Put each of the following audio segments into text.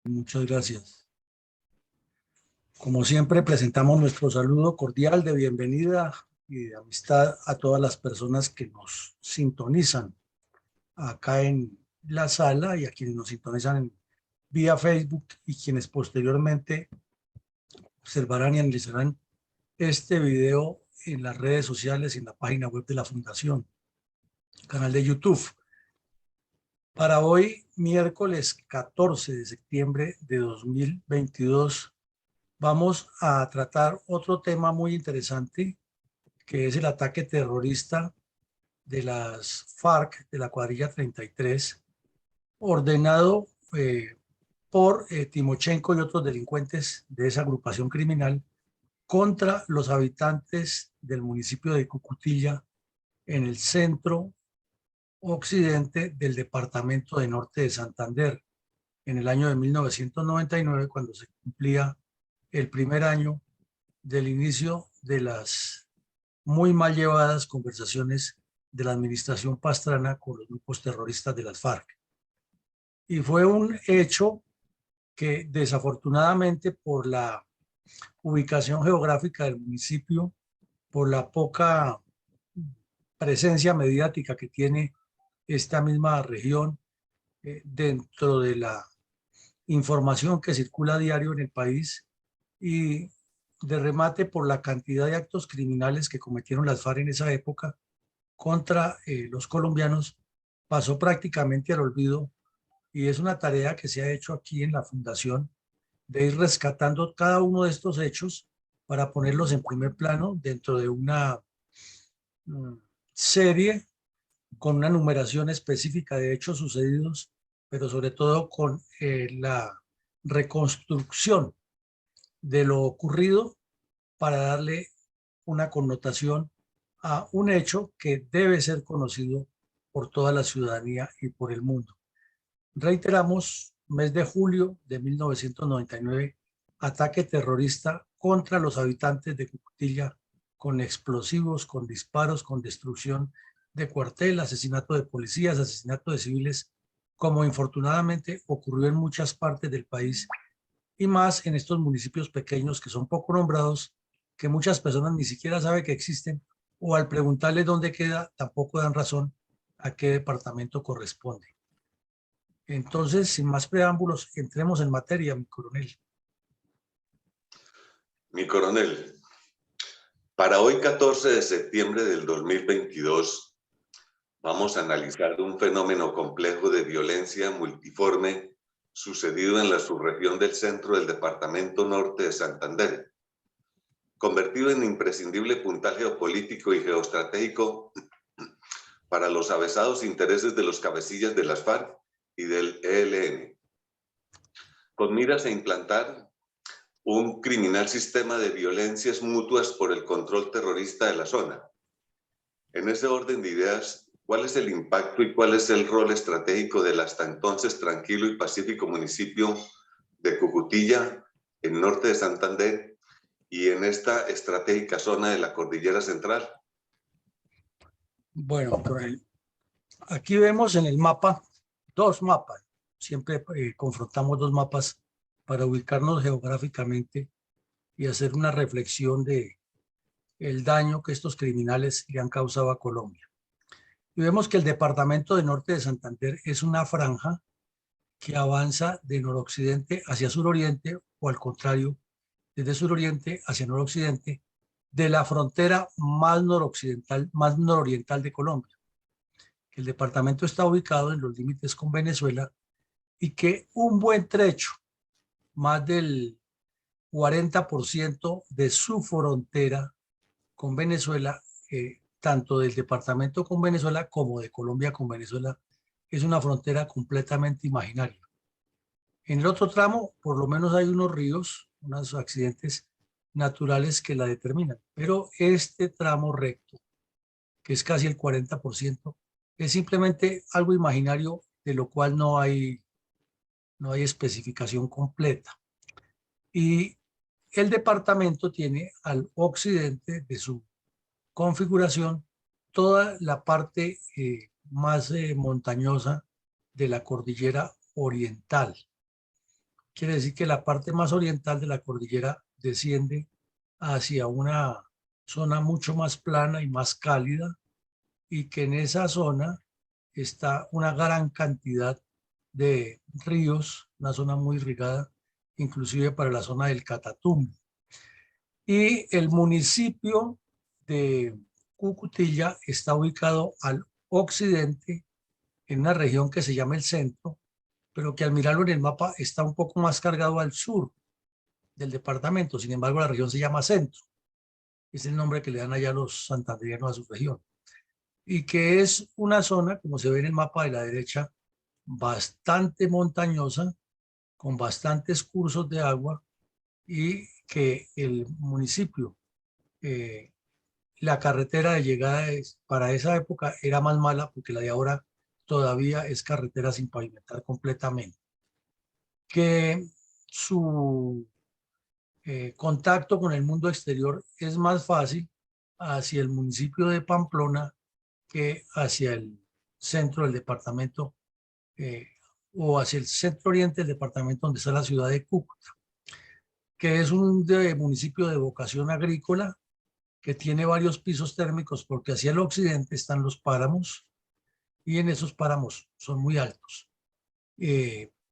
Muchas gracias. Como siempre, presentamos nuestro saludo cordial de bienvenida y de amistad a todas las personas que nos sintonizan acá en la sala y a quienes nos sintonizan vía Facebook y quienes posteriormente observarán y analizarán este video en las redes sociales y en la página web de la Fundación, canal de YouTube. Para hoy, miércoles 14 de septiembre de 2022, vamos a tratar otro tema muy interesante, que es el ataque terrorista de las FARC, de la cuadrilla 33, ordenado por Timochenko y otros delincuentes de esa agrupación criminal contra los habitantes del municipio de Cucutilla en el centro occidente del departamento de Norte de Santander, en el año de 1999, cuando se cumplía el primer año del inicio de las muy mal llevadas conversaciones de la administración Pastrana con los grupos terroristas de las FARC. Y fue un hecho que desafortunadamente por la ubicación geográfica del municipio, por la poca presencia mediática que tiene esta misma región dentro de la información que circula a diario en el país y de remate por la cantidad de actos criminales que cometieron las FARC en esa época contra los colombianos, pasó prácticamente al olvido y es una tarea que se ha hecho aquí en la Fundación de ir rescatando cada uno de estos hechos para ponerlos en primer plano dentro de una serie con una numeración específica de hechos sucedidos, pero sobre todo con la reconstrucción de lo ocurrido para darle una connotación a un hecho que debe ser conocido por toda la ciudadanía y por el mundo. Reiteramos, mes de julio de 1999, ataque terrorista contra los habitantes de Cucutilla con explosivos, con disparos, con destrucción de cuartel, asesinato de policías, asesinato de civiles, como infortunadamente ocurrió en muchas partes del país y más en estos municipios pequeños que son poco nombrados, que muchas personas ni siquiera saben que existen o al preguntarles dónde queda tampoco dan razón a qué departamento corresponde. Entonces, sin más preámbulos, entremos en materia, mi coronel. Mi coronel, para hoy 14 de septiembre del 2022, vamos a analizar un fenómeno complejo de violencia multiforme sucedido en la subregión del centro del departamento norte de Santander, convertido en imprescindible puntal geopolítico y geoestratégico para los avesados intereses de los cabecillas de las FARC y del ELN, con miras a implantar un criminal sistema de violencias mutuas por el control terrorista de la zona. En ese orden de ideas, ¿cuál es el impacto y cuál es el rol estratégico del hasta entonces tranquilo y pacífico municipio de Cucutilla, en norte de Santander, y en esta estratégica zona de la Cordillera Central? Bueno, coronel, aquí vemos en el mapa dos mapas. Siempre confrontamos dos mapas para ubicarnos geográficamente y hacer una reflexión de el daño que estos criminales le han causado a Colombia. Y vemos que el departamento de Norte de Santander es una franja que avanza de noroccidente hacia suroriente o al contrario, desde suroriente hacia noroccidente de la frontera más noroccidental, más nororiental de Colombia. El departamento está ubicado en los límites con Venezuela y que un buen trecho, más del 40% de su frontera con Venezuela, tanto del departamento con Venezuela como de Colombia con Venezuela, es una frontera completamente imaginaria. En el otro tramo, por lo menos hay unos ríos, unos accidentes naturales que la determinan, pero este tramo recto, que es casi el 40%, es simplemente algo imaginario de lo cual no hay especificación completa. Y el departamento tiene al occidente de su configuración toda la parte más montañosa de la cordillera oriental, quiere decir que la parte más oriental de la cordillera desciende hacia una zona mucho más plana y más cálida, y que en esa zona está una gran cantidad de ríos, una zona muy irrigada, inclusive para la zona del Catatumbo. Y el municipio de Cucutilla está ubicado al occidente, en una región que se llama el centro, pero que al mirarlo en el mapa está un poco más cargado al sur del departamento. Sin embargo, la región se llama centro. Es el nombre que le dan allá los santandereanos a su región. Y que es una zona, como se ve en el mapa de la derecha, bastante montañosa, con bastantes cursos de agua, y que el municipio, la carretera de llegada para esa época era más mala, porque la de ahora todavía es carretera sin pavimentar completamente. Que su contacto con el mundo exterior es más fácil hacia el municipio de Pamplona que hacia el centro del departamento, o hacia el centro oriente del departamento, donde está la ciudad de Cúcuta, que es un municipio de vocación agrícola, que tiene varios pisos térmicos, porque hacia el occidente están los páramos, y en esos páramos son muy altos.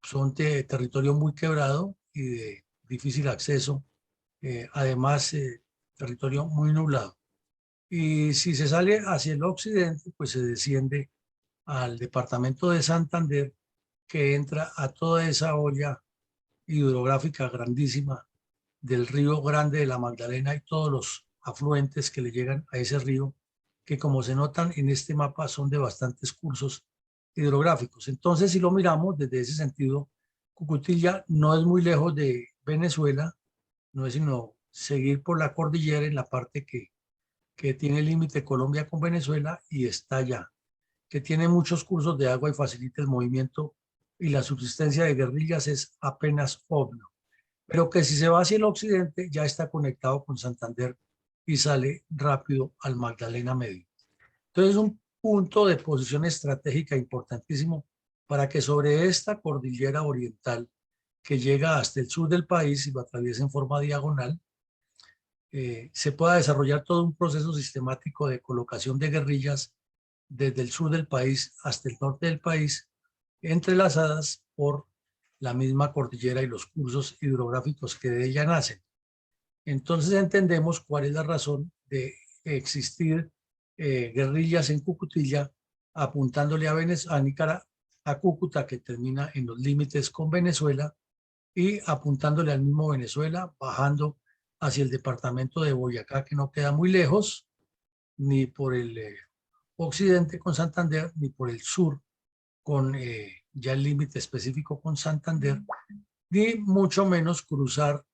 Son de territorio muy quebrado y de difícil acceso, además territorio muy nublado. Y si se sale hacia el occidente, pues se desciende al departamento de Santander, que entra a toda esa olla hidrográfica grandísima del río Grande de la Magdalena y todos los afluentes que le llegan a ese río, que como se notan en este mapa son de bastantes cursos hidrográficos. Entonces, si lo miramos desde ese sentido, Cucutilla no es muy lejos de Venezuela, no es sino seguir por la cordillera en la parte que tiene límite Colombia con Venezuela, y está allá, que tiene muchos cursos de agua y facilita el movimiento y la subsistencia de guerrillas es apenas obvio. Pero que si se va hacia el occidente ya está conectado con Santander y sale rápido al Magdalena Medio. Entonces, un punto de posición estratégica importantísimo para que sobre esta cordillera oriental, que llega hasta el sur del país y lo atraviesa en forma diagonal, se pueda desarrollar todo un proceso sistemático de colocación de guerrillas desde el sur del país hasta el norte del país, entrelazadas por la misma cordillera y los cursos hidrográficos que de ella nacen. Entonces entendemos cuál es la razón de existir guerrillas en Cucutilla, apuntándole a Cúcuta, que termina en los límites con Venezuela, y apuntándole al mismo Venezuela, bajando hacia el departamento de Boyacá, que no queda muy lejos, ni por el occidente con Santander, ni por el sur con ya el límite específico con Santander, ni mucho menos cruzar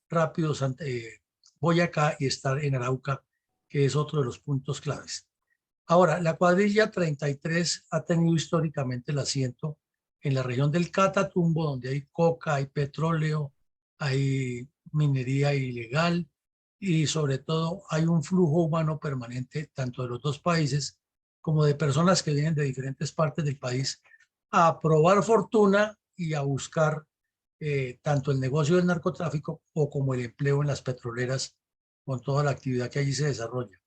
rápido Boyacá y estar en Arauca, que es otro de los puntos claves. Ahora, la cuadrilla 33 ha tenido históricamente el asiento en la región del Catatumbo, donde hay coca, hay petróleo, hay minería ilegal, y sobre todo hay un flujo humano permanente, tanto de los dos países como de personas que vienen de diferentes partes del país a probar fortuna y a buscar tanto el negocio del narcotráfico o como el empleo en las petroleras, con toda la actividad que allí se desarrolla.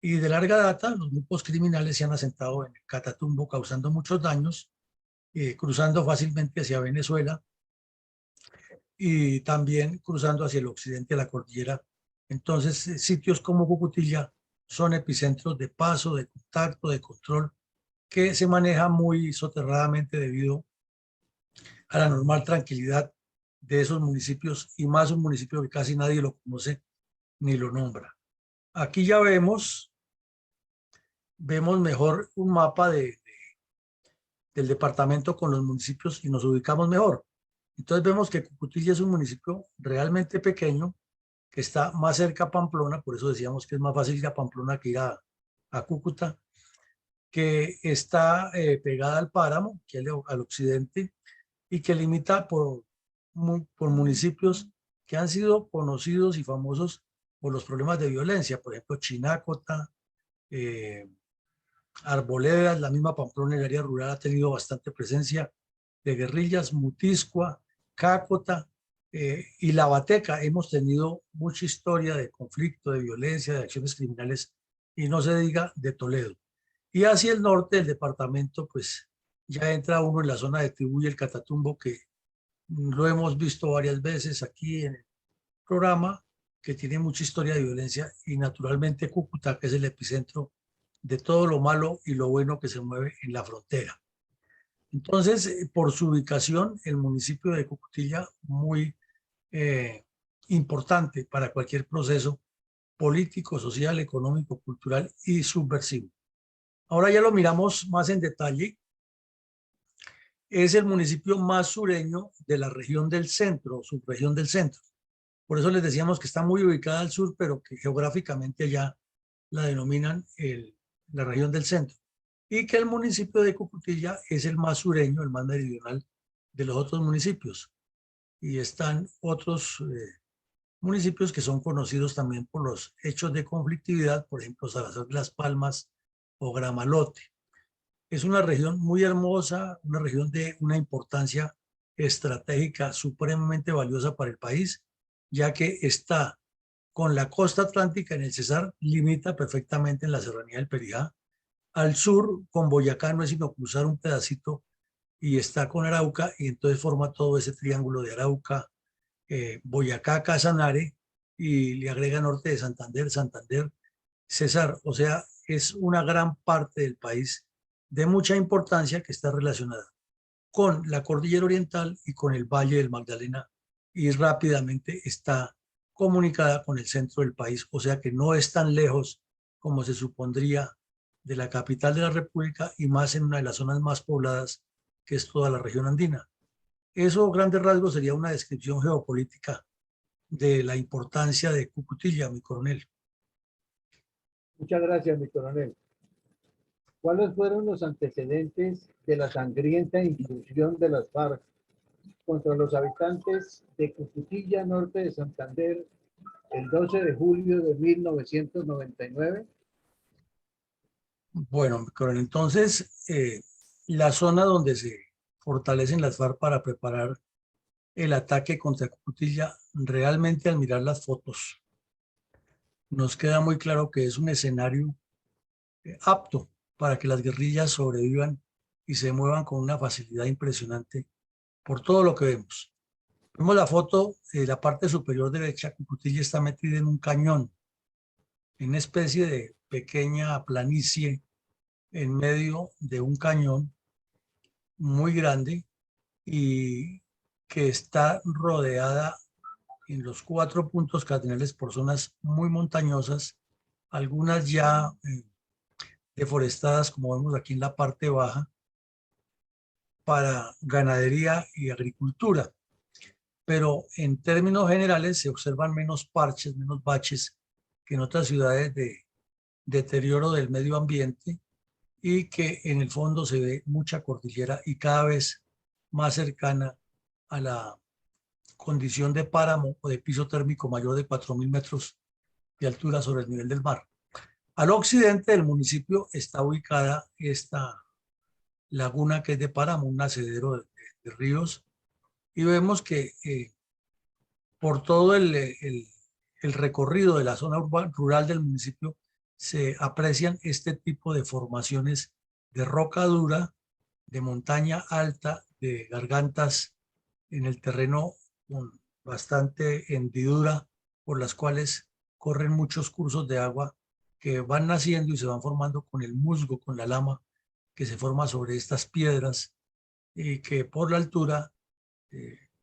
Y de larga data, los grupos criminales se han asentado en el Catatumbo, causando muchos daños, cruzando fácilmente hacia Venezuela y también cruzando hacia el occidente de la cordillera. Entonces, sitios como Cucutilla son epicentros de paso, de contacto, de control, que se maneja muy soterradamente debido a la normal tranquilidad de esos municipios, y más un municipio que casi nadie lo conoce ni lo nombra. Aquí ya vemos mejor un mapa del departamento con los municipios y nos ubicamos mejor. Entonces vemos que Cucutilla es un municipio realmente pequeño, que está más cerca a Pamplona, por eso decíamos que es más fácil ir a Pamplona que ir a Cúcuta, que está pegada al páramo, que al occidente, y que limita por municipios que han sido conocidos y famosos por los problemas de violencia, por ejemplo, Chinácota, Arboledas, la misma Pamplona, en el área rural ha tenido bastante presencia de guerrillas, Mutiscua, Cácota y La Bateca. Hemos tenido mucha historia de conflicto, de violencia, de acciones criminales, y no se diga de Toledo. Y hacia el norte del departamento, pues ya entra uno en la zona de Tibú y el Catatumbo, que lo hemos visto varias veces aquí en el programa, que tiene mucha historia de violencia, y naturalmente Cúcuta, que es el epicentro de todo lo malo y lo bueno que se mueve en la frontera. Entonces, por su ubicación, el municipio de Cucutilla, muy importante para cualquier proceso político, social, económico, cultural y subversivo. Ahora ya lo miramos más en detalle. Es el municipio más sureño de la región del centro, subregión del centro. Por eso les decíamos que está muy ubicada al sur, pero que geográficamente allá la denominan la región del centro. Y que el municipio de Cucutilla es el más sureño, el más meridional de los otros municipios. Y están otros municipios que son conocidos también por los hechos de conflictividad, por ejemplo, Salazar de las Palmas o Gramalote. Es una región muy hermosa, una región de una importancia estratégica supremamente valiosa para el país, ya que está con la costa atlántica en el Cesar, limita perfectamente en la serranía del Perijá. Al sur, con Boyacá, no es sino cruzar un pedacito y está con Arauca, y entonces forma todo ese triángulo de Arauca, Boyacá, Casanare, y le agrega norte de Santander, Santander, Cesar. O sea, es una gran parte del país de mucha importancia que está relacionada con la cordillera oriental y con el Valle del Magdalena, y rápidamente está comunicada con el centro del país, o sea que no es tan lejos como se supondría de la capital de la República, y más en una de las zonas más pobladas, que es toda la región andina. Eso, grandes rasgos, sería una descripción geopolítica de la importancia de Cucutilla, mi coronel. Muchas gracias, mi coronel. ¿Cuáles fueron los antecedentes de la sangrienta incursión de las FARC contra los habitantes de Cucutilla, norte de Santander, el 12 de julio de 1999? Bueno, mi coronel, entonces, la zona donde se fortalecen las FARC para preparar el ataque contra Cucutilla, realmente al mirar las fotos, nos queda muy claro que es un escenario apto para que las guerrillas sobrevivan y se muevan con una facilidad impresionante por todo lo que vemos. Vemos la foto, la parte superior derecha. Cucutilla está metida en un cañón, en una especie de pequeña planicie en medio de un cañón muy grande, y que está rodeada en los 4 puntos cardinales por zonas muy montañosas, algunas ya deforestadas, como vemos aquí en la parte baja, para ganadería y agricultura. Pero en términos generales se observan menos parches, menos baches que en otras ciudades de deterioro del medio ambiente, y que en el fondo se ve mucha cordillera y cada vez más cercana a la condición de páramo o de piso térmico mayor de 4.000 metros de altura sobre el nivel del mar. Al occidente del municipio está ubicada esta laguna que es de páramo, un nacedero de ríos, y vemos que por todo el recorrido de la zona rural del municipio se aprecian este tipo de formaciones de roca dura, de montaña alta, de gargantas en el terreno con bastante hendidura, por las cuales corren muchos cursos de agua que van naciendo y se van formando con el musgo, con la lama que se forma sobre estas piedras, y que por la altura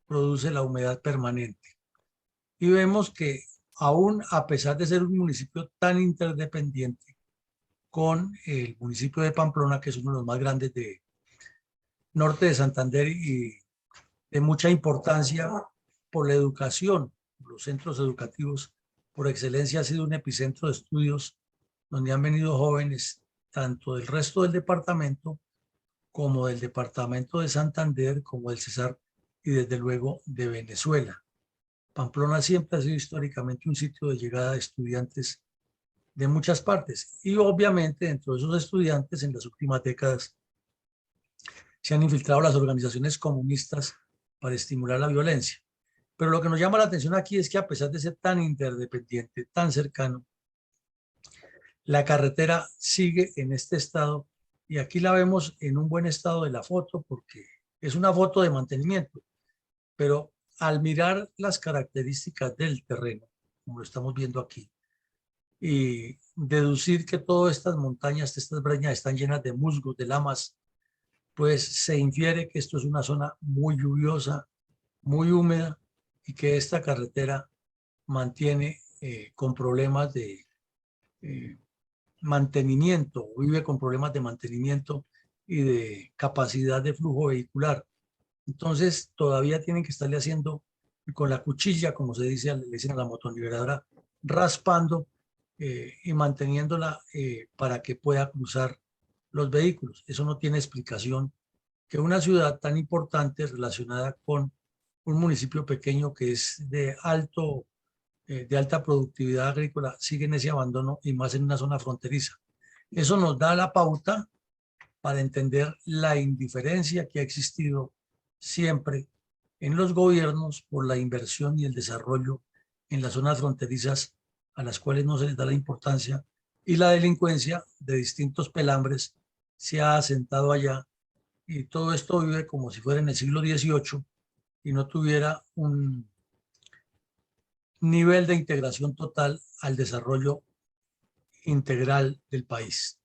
produce la humedad permanente. Y vemos que aún a pesar de ser un municipio tan interdependiente con el municipio de Pamplona, que es uno de los más grandes de norte de Santander y de mucha importancia por la educación, los centros educativos por excelencia, ha sido un epicentro de estudios donde han venido jóvenes tanto del resto del departamento como del departamento de Santander, como del Cesar, y desde luego de Venezuela. Pamplona siempre ha sido históricamente un sitio de llegada de estudiantes de muchas partes, y obviamente dentro de esos estudiantes en las últimas décadas se han infiltrado las organizaciones comunistas para estimular la violencia. Pero lo que nos llama la atención aquí es que a pesar de ser tan interdependiente, tan cercano, la carretera sigue en este estado y aquí la vemos en un buen estado de la foto porque es una foto de mantenimiento, pero al mirar las características del terreno, como lo estamos viendo aquí, y deducir que todas estas montañas, estas breñas están llenas de musgos, de lamas, pues se infiere que esto es una zona muy lluviosa, muy húmeda y que esta carretera mantiene con problemas de mantenimiento, vive con problemas de mantenimiento y de capacidad de flujo vehicular. Entonces todavía tienen que estarle haciendo con la cuchilla, como se dice, le dicen a la motoniveladora, raspando y manteniéndola para que pueda cruzar los vehículos. Eso no tiene explicación que una ciudad tan importante relacionada con un municipio pequeño que es de alta productividad agrícola sigue en ese abandono y más en una zona fronteriza. Eso nos da la pauta para entender la indiferencia que ha existido siempre en los gobiernos por la inversión y el desarrollo en las zonas fronterizas a las cuales no se les da la importancia, y la delincuencia de distintos pelambres se ha asentado allá y todo esto vive como si fuera en el siglo XVIII y no tuviera un nivel de integración total al desarrollo integral del país.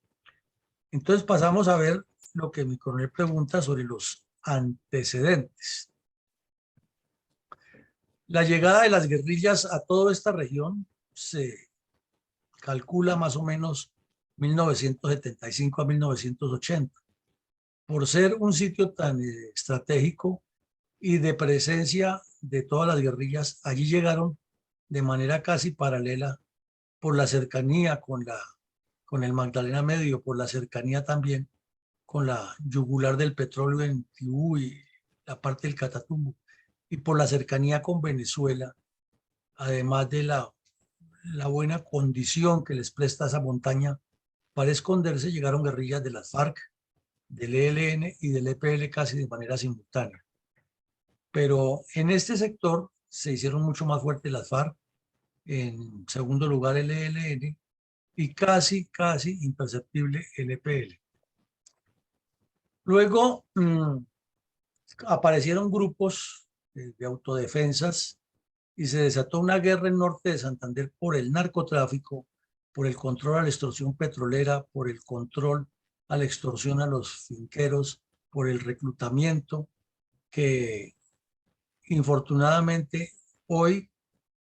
Entonces pasamos a ver lo que mi coronel pregunta sobre los antecedentes. La llegada de las guerrillas a toda esta región se calcula más o menos 1975 a 1980. Por ser un sitio tan estratégico y de presencia de todas las guerrillas, allí llegaron de manera casi paralela por la cercanía con el Magdalena Medio, por la cercanía también con la yugular del petróleo en Tibú y la parte del Catatumbo, y por la cercanía con Venezuela, además de la buena condición que les presta esa montaña para esconderse, llegaron guerrillas de las FARC, del ELN y del EPL casi de manera simultánea. Pero en este sector se hicieron mucho más fuertes las FARC, en segundo lugar el ELN y casi imperceptible el EPL. Luego aparecieron grupos de autodefensas y se desató una guerra en norte de Santander por el narcotráfico, por el control a la extorsión petrolera, por el control a la extorsión a los finqueros, por el reclutamiento, que infortunadamente hoy,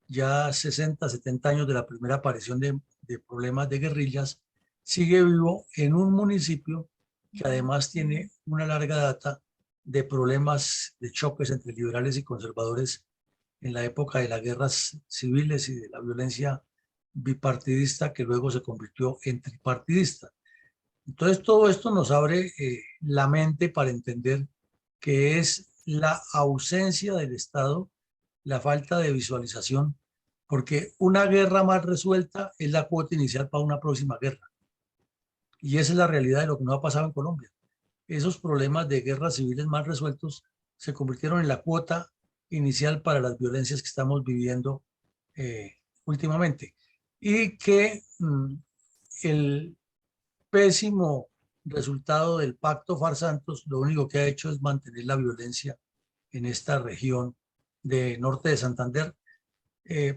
ya 60, 70 años de la primera aparición de problemas de guerrillas, sigue vivo en un municipio que además tiene una larga data de problemas de choques entre liberales y conservadores en la época de las guerras civiles y de la violencia bipartidista que luego se convirtió en tripartidista. Entonces todo esto nos abre la mente para entender que es la ausencia del Estado, la falta de visualización, porque una guerra mal resuelta es la cuota inicial para una próxima guerra. Y esa es la realidad de lo que nos ha pasado en Colombia. Esos problemas de guerras civiles mal resueltos se convirtieron en la cuota inicial para las violencias que estamos viviendo últimamente. Y que el pésimo resultado del pacto FARC-Santos lo único que ha hecho es mantener la violencia en esta región de norte de Santander,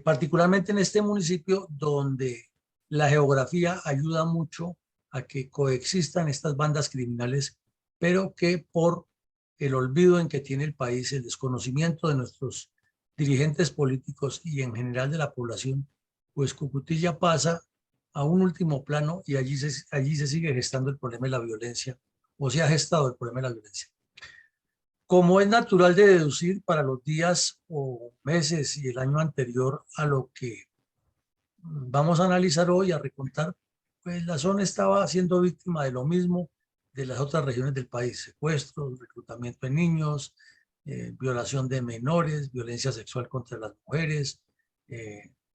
particularmente en este municipio donde la geografía ayuda mucho a que coexistan estas bandas criminales, pero que por el olvido en que tiene el país, el desconocimiento de nuestros dirigentes políticos y en general de la población, pues Cucutilla pasa a un último plano y allí se sigue gestando el problema de la violencia, o se ha gestado el problema de la violencia. Como es natural de deducir, para los días o meses y el año anterior a lo que vamos a analizar hoy, a recontar, pues la zona estaba siendo víctima de lo mismo de las otras regiones del país: secuestros, reclutamiento de niños, violación de menores, violencia sexual contra las mujeres,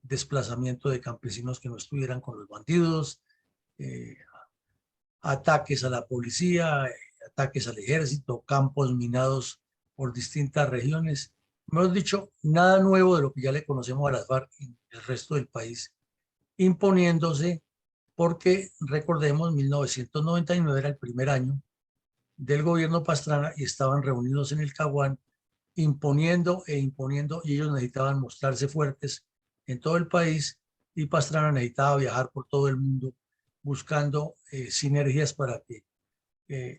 desplazamiento de campesinos que no estuvieran con los bandidos, ataques a la policía, ataques al ejército, campos minados por distintas regiones. Hemos dicho, nada nuevo de lo que ya le conocemos a las FARC en el resto del país, imponiéndose porque, recordemos, 1999 era el primer año del gobierno Pastrana y estaban reunidos en el Caguán imponiendo e imponiendo, y ellos necesitaban mostrarse fuertes en todo el país, y Pastrana necesitaba viajar por todo el mundo buscando sinergias para que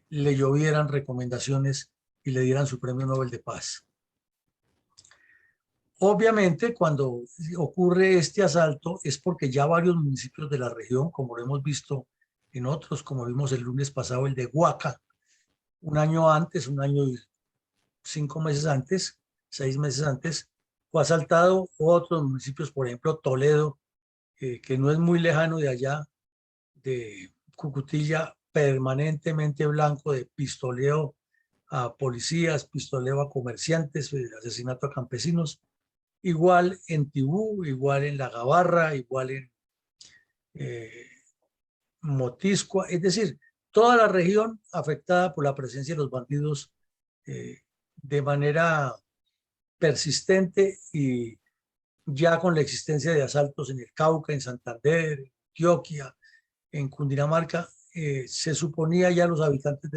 le llovieran recomendaciones y le dieran su premio Nobel de Paz. Obviamente, cuando ocurre este asalto es porque ya varios municipios de la región, como lo hemos visto en otros, como vimos el lunes pasado, el de Huaca, un año antes, un año y 5 meses antes, 6 meses antes, fue asaltado. Otros municipios, por ejemplo, Toledo, que no es muy lejano de allá, de Cucutilla, permanentemente blanco de pistoleo a policías, pistoleo a comerciantes, asesinato a campesinos. Igual en Tibú, igual en La Gabarra, igual en Motiscua, es decir, toda la región afectada por la presencia de los bandidos de manera persistente, y ya con la existencia de asaltos en el Cauca, en Santander, en Antioquia, en Cundinamarca, se suponía ya los habitantes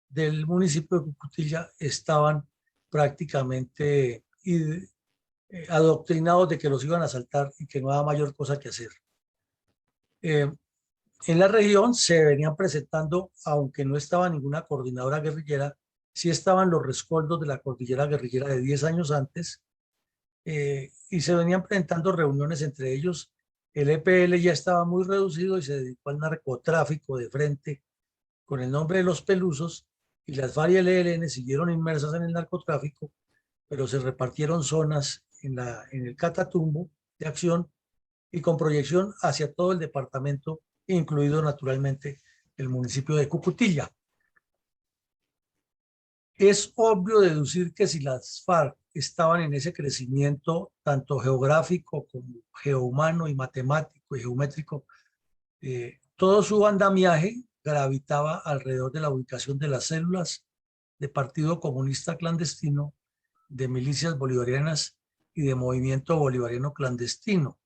del municipio de Cucutilla estaban prácticamente adoctrinados de que los iban a asaltar y que no había mayor cosa que hacer. En la región se venían presentando, aunque no estaba ninguna coordinadora guerrillera, sí estaban los rescoldos de la cordillera guerrillera de 10 años antes, y se venían presentando reuniones entre ellos. El EPL ya estaba muy reducido y se dedicó al narcotráfico de frente con el nombre de los Pelusos, y las FARC y el ELN siguieron inmersas en el narcotráfico, pero se repartieron zonas en el Catatumbo de acción y con proyección hacia todo el departamento, incluido naturalmente el municipio de Cucutilla. Es obvio deducir que si las FARC estaban en ese crecimiento tanto geográfico como geohumano y matemático y geométrico, todo su andamiaje gravitaba alrededor de la ubicación de las células de Partido Comunista Clandestino, de milicias bolivarianas y de movimiento bolivariano clandestino.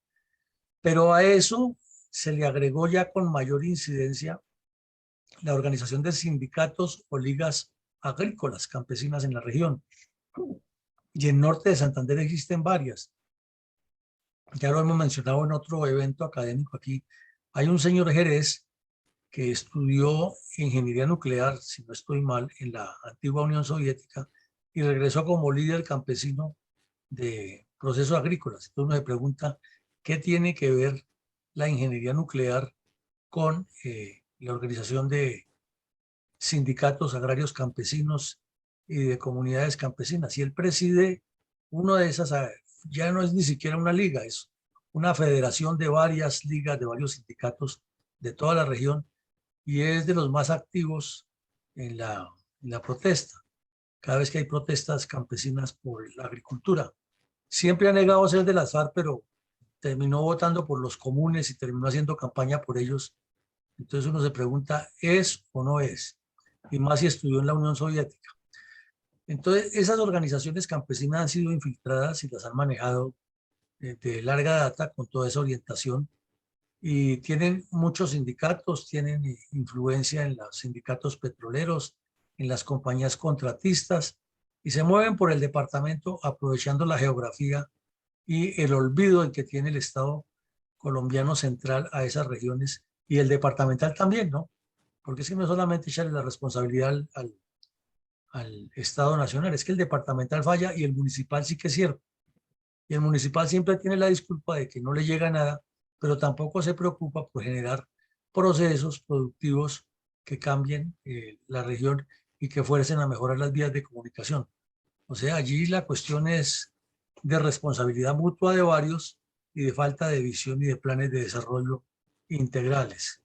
Pero a eso se le agregó ya con mayor incidencia la organización de sindicatos o ligas agrícolas campesinas en la región. Y en norte de Santander existen varias. Ya lo hemos mencionado en otro evento académico aquí. Hay un señor Jerez que estudió ingeniería nuclear, si no estoy mal, en la antigua Unión Soviética, y regresó como líder campesino de procesos agrícolas. Entonces uno se pregunta, ¿qué tiene que ver la ingeniería nuclear con la organización de sindicatos agrarios campesinos y de comunidades campesinas? Y él preside uno de esas, ya no es ni siquiera una liga, es una federación de varias ligas, de varios sindicatos de toda la región, y es de los más activos en la protesta, cada vez que hay protestas campesinas por la agricultura. Siempre ha negado ser de las FARC, pero terminó votando por los comunes y terminó haciendo campaña por ellos. Entonces uno se pregunta, ¿es o no es? Y más si estudió en la Unión Soviética. Entonces esas organizaciones campesinas han sido infiltradas y las han manejado de larga data con toda esa orientación, y tienen muchos sindicatos, tienen influencia en los sindicatos petroleros, en las compañías contratistas, y se mueven por el departamento aprovechando la geografía y el olvido en que tiene el Estado colombiano central a esas regiones, y el departamental también, ¿no? Porque es que no solamente echarle la responsabilidad al Estado nacional, es que el departamental falla y el municipal sí que es cierto. Y el municipal siempre tiene la disculpa de que no le llega nada, pero tampoco se preocupa por generar procesos productivos que cambien la región y que fuercen a mejorar las vías de comunicación. O sea, allí la cuestión es de responsabilidad mutua de varios y de falta de visión y de planes de desarrollo integrales.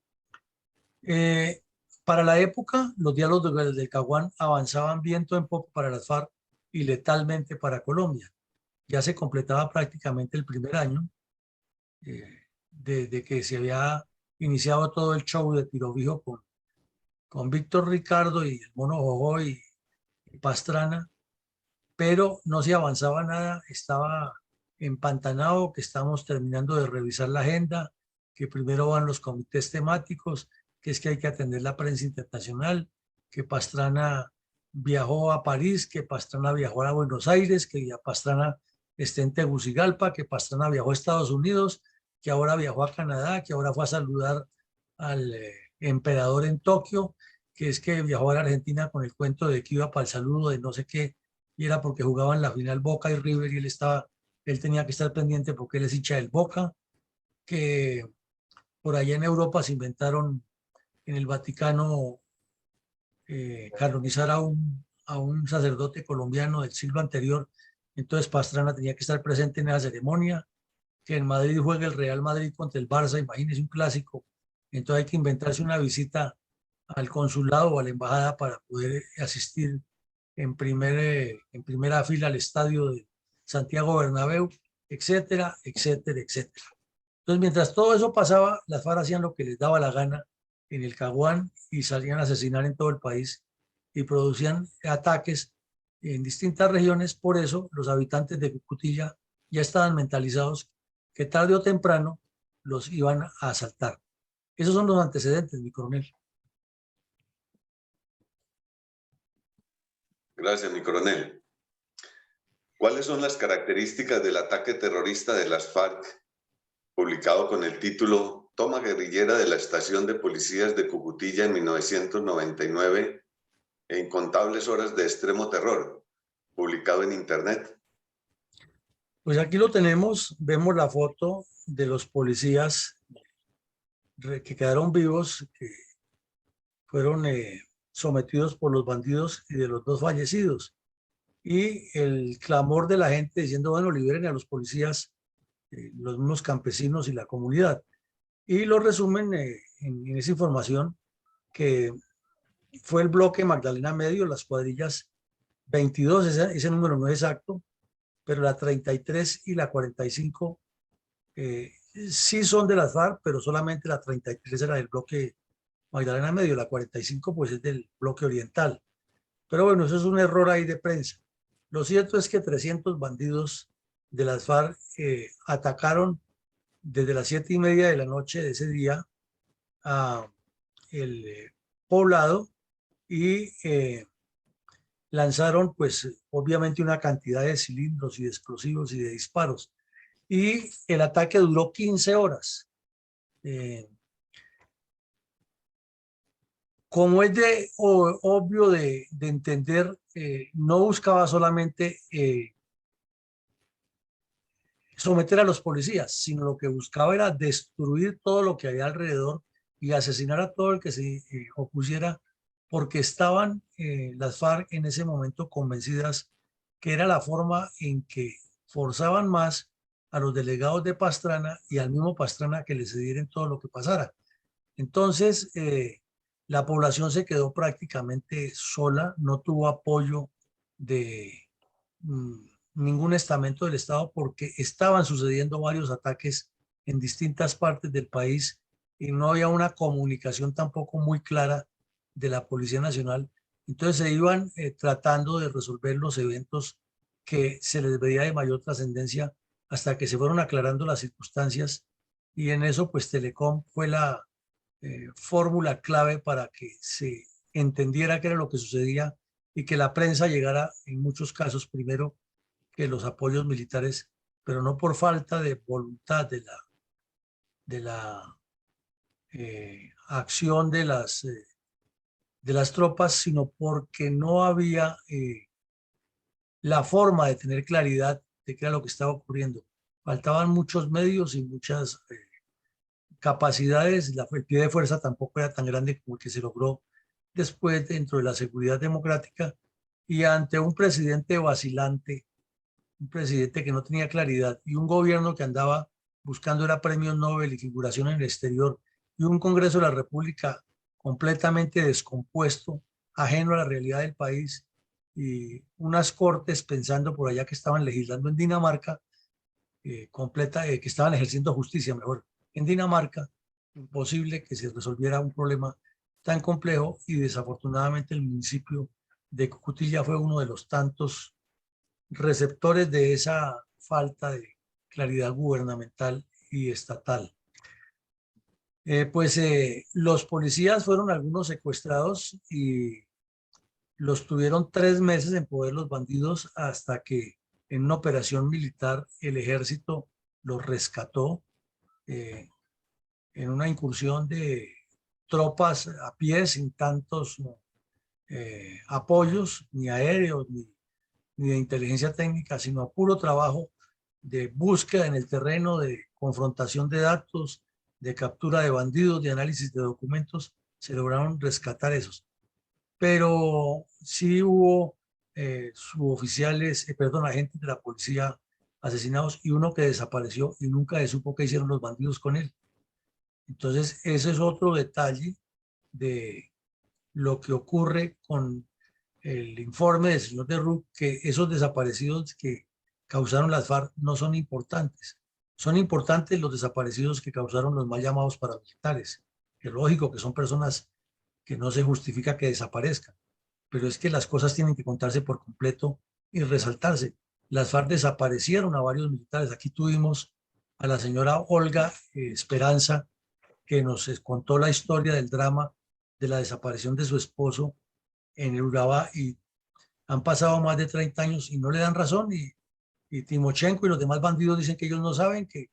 Para la época, los diálogos del Caguán avanzaban viento en popa para las FARC y letalmente para Colombia. Ya se completaba prácticamente el primer año desde que se había iniciado todo el show de Tirovijo con Víctor Ricardo y el Mono Jojoy y Pastrana, pero no se avanzaba nada, estaba empantanado, que estamos terminando de revisar la agenda, que primero van los comités temáticos, que es que hay que atender la prensa internacional, que Pastrana viajó a París, que Pastrana viajó a Buenos Aires, que ya Pastrana está en Tegucigalpa, que Pastrana viajó a Estados Unidos, que ahora viajó a Canadá, que ahora fue a saludar al emperador en Tokio, que es que viajó a la Argentina con el cuento de que iba para el saludo de no sé qué, y era porque jugaban la final Boca y River y él tenía que estar pendiente porque él es hincha del Boca, que por allá en Europa se inventaron en el Vaticano canonizar a un sacerdote colombiano del siglo anterior, entonces Pastrana tenía que estar presente en esa ceremonia, que en Madrid juega el Real Madrid contra el Barça, imagínese un clásico, entonces hay que inventarse una visita al consulado o a la embajada para poder asistir en primera fila al estadio de Santiago Bernabéu, etcétera, etcétera, etcétera. Entonces, mientras todo eso pasaba, las FARC hacían lo que les daba la gana en el Caguán y salían a asesinar en todo el país y producían ataques en distintas regiones. Por eso los habitantes de Cucutilla ya estaban mentalizados que tarde o temprano los iban a asaltar. Esos son los antecedentes, mi coronel. Gracias, mi coronel. ¿Cuáles son las características del ataque terrorista de las FARC, publicado con el título Toma guerrillera de la estación de policías de Cucutilla en 1999 e incontables horas de extremo terror, publicado en Internet? Pues aquí lo tenemos, vemos la foto de los policías que quedaron vivos, que fueron sometidos por los bandidos y de los dos fallecidos. Y el clamor de la gente diciendo, bueno, liberen a los policías, los mismos campesinos y la comunidad. Y lo resumen en esa información que fue el bloque Magdalena Medio, las cuadrillas 22, ese número no es exacto, pero la 33 y la 45 sí son de las FARC, pero solamente la 33 era del bloque Magdalena Medio, la 45 pues es del bloque oriental. Pero bueno, eso es un error ahí de prensa. Lo cierto es que 300 bandidos de las FARC atacaron desde las 7:30 de la noche de ese día a el poblado y lanzaron pues obviamente una cantidad de cilindros y de explosivos y de disparos. Y el ataque duró 15 horas. Como es obvio de entender, no buscaba solamente someter a los policías, sino lo que buscaba era destruir todo lo que había alrededor y asesinar a todo el que se opusiera, porque estaban las FARC en ese momento convencidas que era la forma en que forzaban más a los delegados de Pastrana y al mismo Pastrana que le cedieran todo lo que pasara. Entonces, la población se quedó prácticamente sola, no tuvo apoyo de ningún estamento del Estado porque estaban sucediendo varios ataques en distintas partes del país y no había una comunicación tampoco muy clara de la Policía Nacional. Entonces se iban tratando de resolver los eventos que se les veía de mayor trascendencia hasta que se fueron aclarando las circunstancias y en eso pues Telecom fue la fórmula clave para que se entendiera qué era lo que sucedía y que la prensa llegara en muchos casos primero que los apoyos militares, pero no por falta de voluntad de la acción de las tropas, sino porque no había la forma de tener claridad de qué era lo que estaba ocurriendo. Faltaban muchos medios y muchas capacidades, el pie de fuerza tampoco era tan grande como el que se logró después dentro de la seguridad democrática y ante un presidente vacilante, un presidente que no tenía claridad y un gobierno que andaba buscando era premios Nobel y figuración en el exterior y un Congreso de la República completamente descompuesto, ajeno a la realidad del país y unas cortes pensando por allá que estaban legislando en Dinamarca, que estaban ejerciendo justicia mejor en Dinamarca, imposible que se resolviera un problema tan complejo y desafortunadamente el municipio de Cucutilla fue uno de los tantos receptores de esa falta de claridad gubernamental y estatal. Los policías fueron algunos secuestrados y los tuvieron 3 meses en poder los bandidos hasta que en una operación militar el ejército los rescató en una incursión de tropas a pie sin tantos apoyos, ni aéreos, ni de inteligencia técnica, sino a puro trabajo de búsqueda en el terreno, de confrontación de datos, de captura de bandidos, de análisis de documentos, se lograron rescatar esos. Pero sí hubo suboficiales, agentes de la policía asesinados y uno que desapareció y nunca se supo qué hicieron los bandidos con él. Entonces, ese es otro detalle de lo que ocurre con el informe del señor Derruc, que esos desaparecidos que causaron las FARC no son importantes. Son importantes los desaparecidos que causaron los mal llamados paramilitares. Es lógico que son personas que no se justifica que desaparezcan, pero es que las cosas tienen que contarse por completo y resaltarse. Las FARC desaparecieron a varios militares. Aquí tuvimos a la señora Olga Esperanza, que nos contó la historia del drama de la desaparición de su esposo en el Urabá, y han pasado más de 30 años y no le dan razón, y Timochenko y los demás bandidos dicen que ellos no saben, que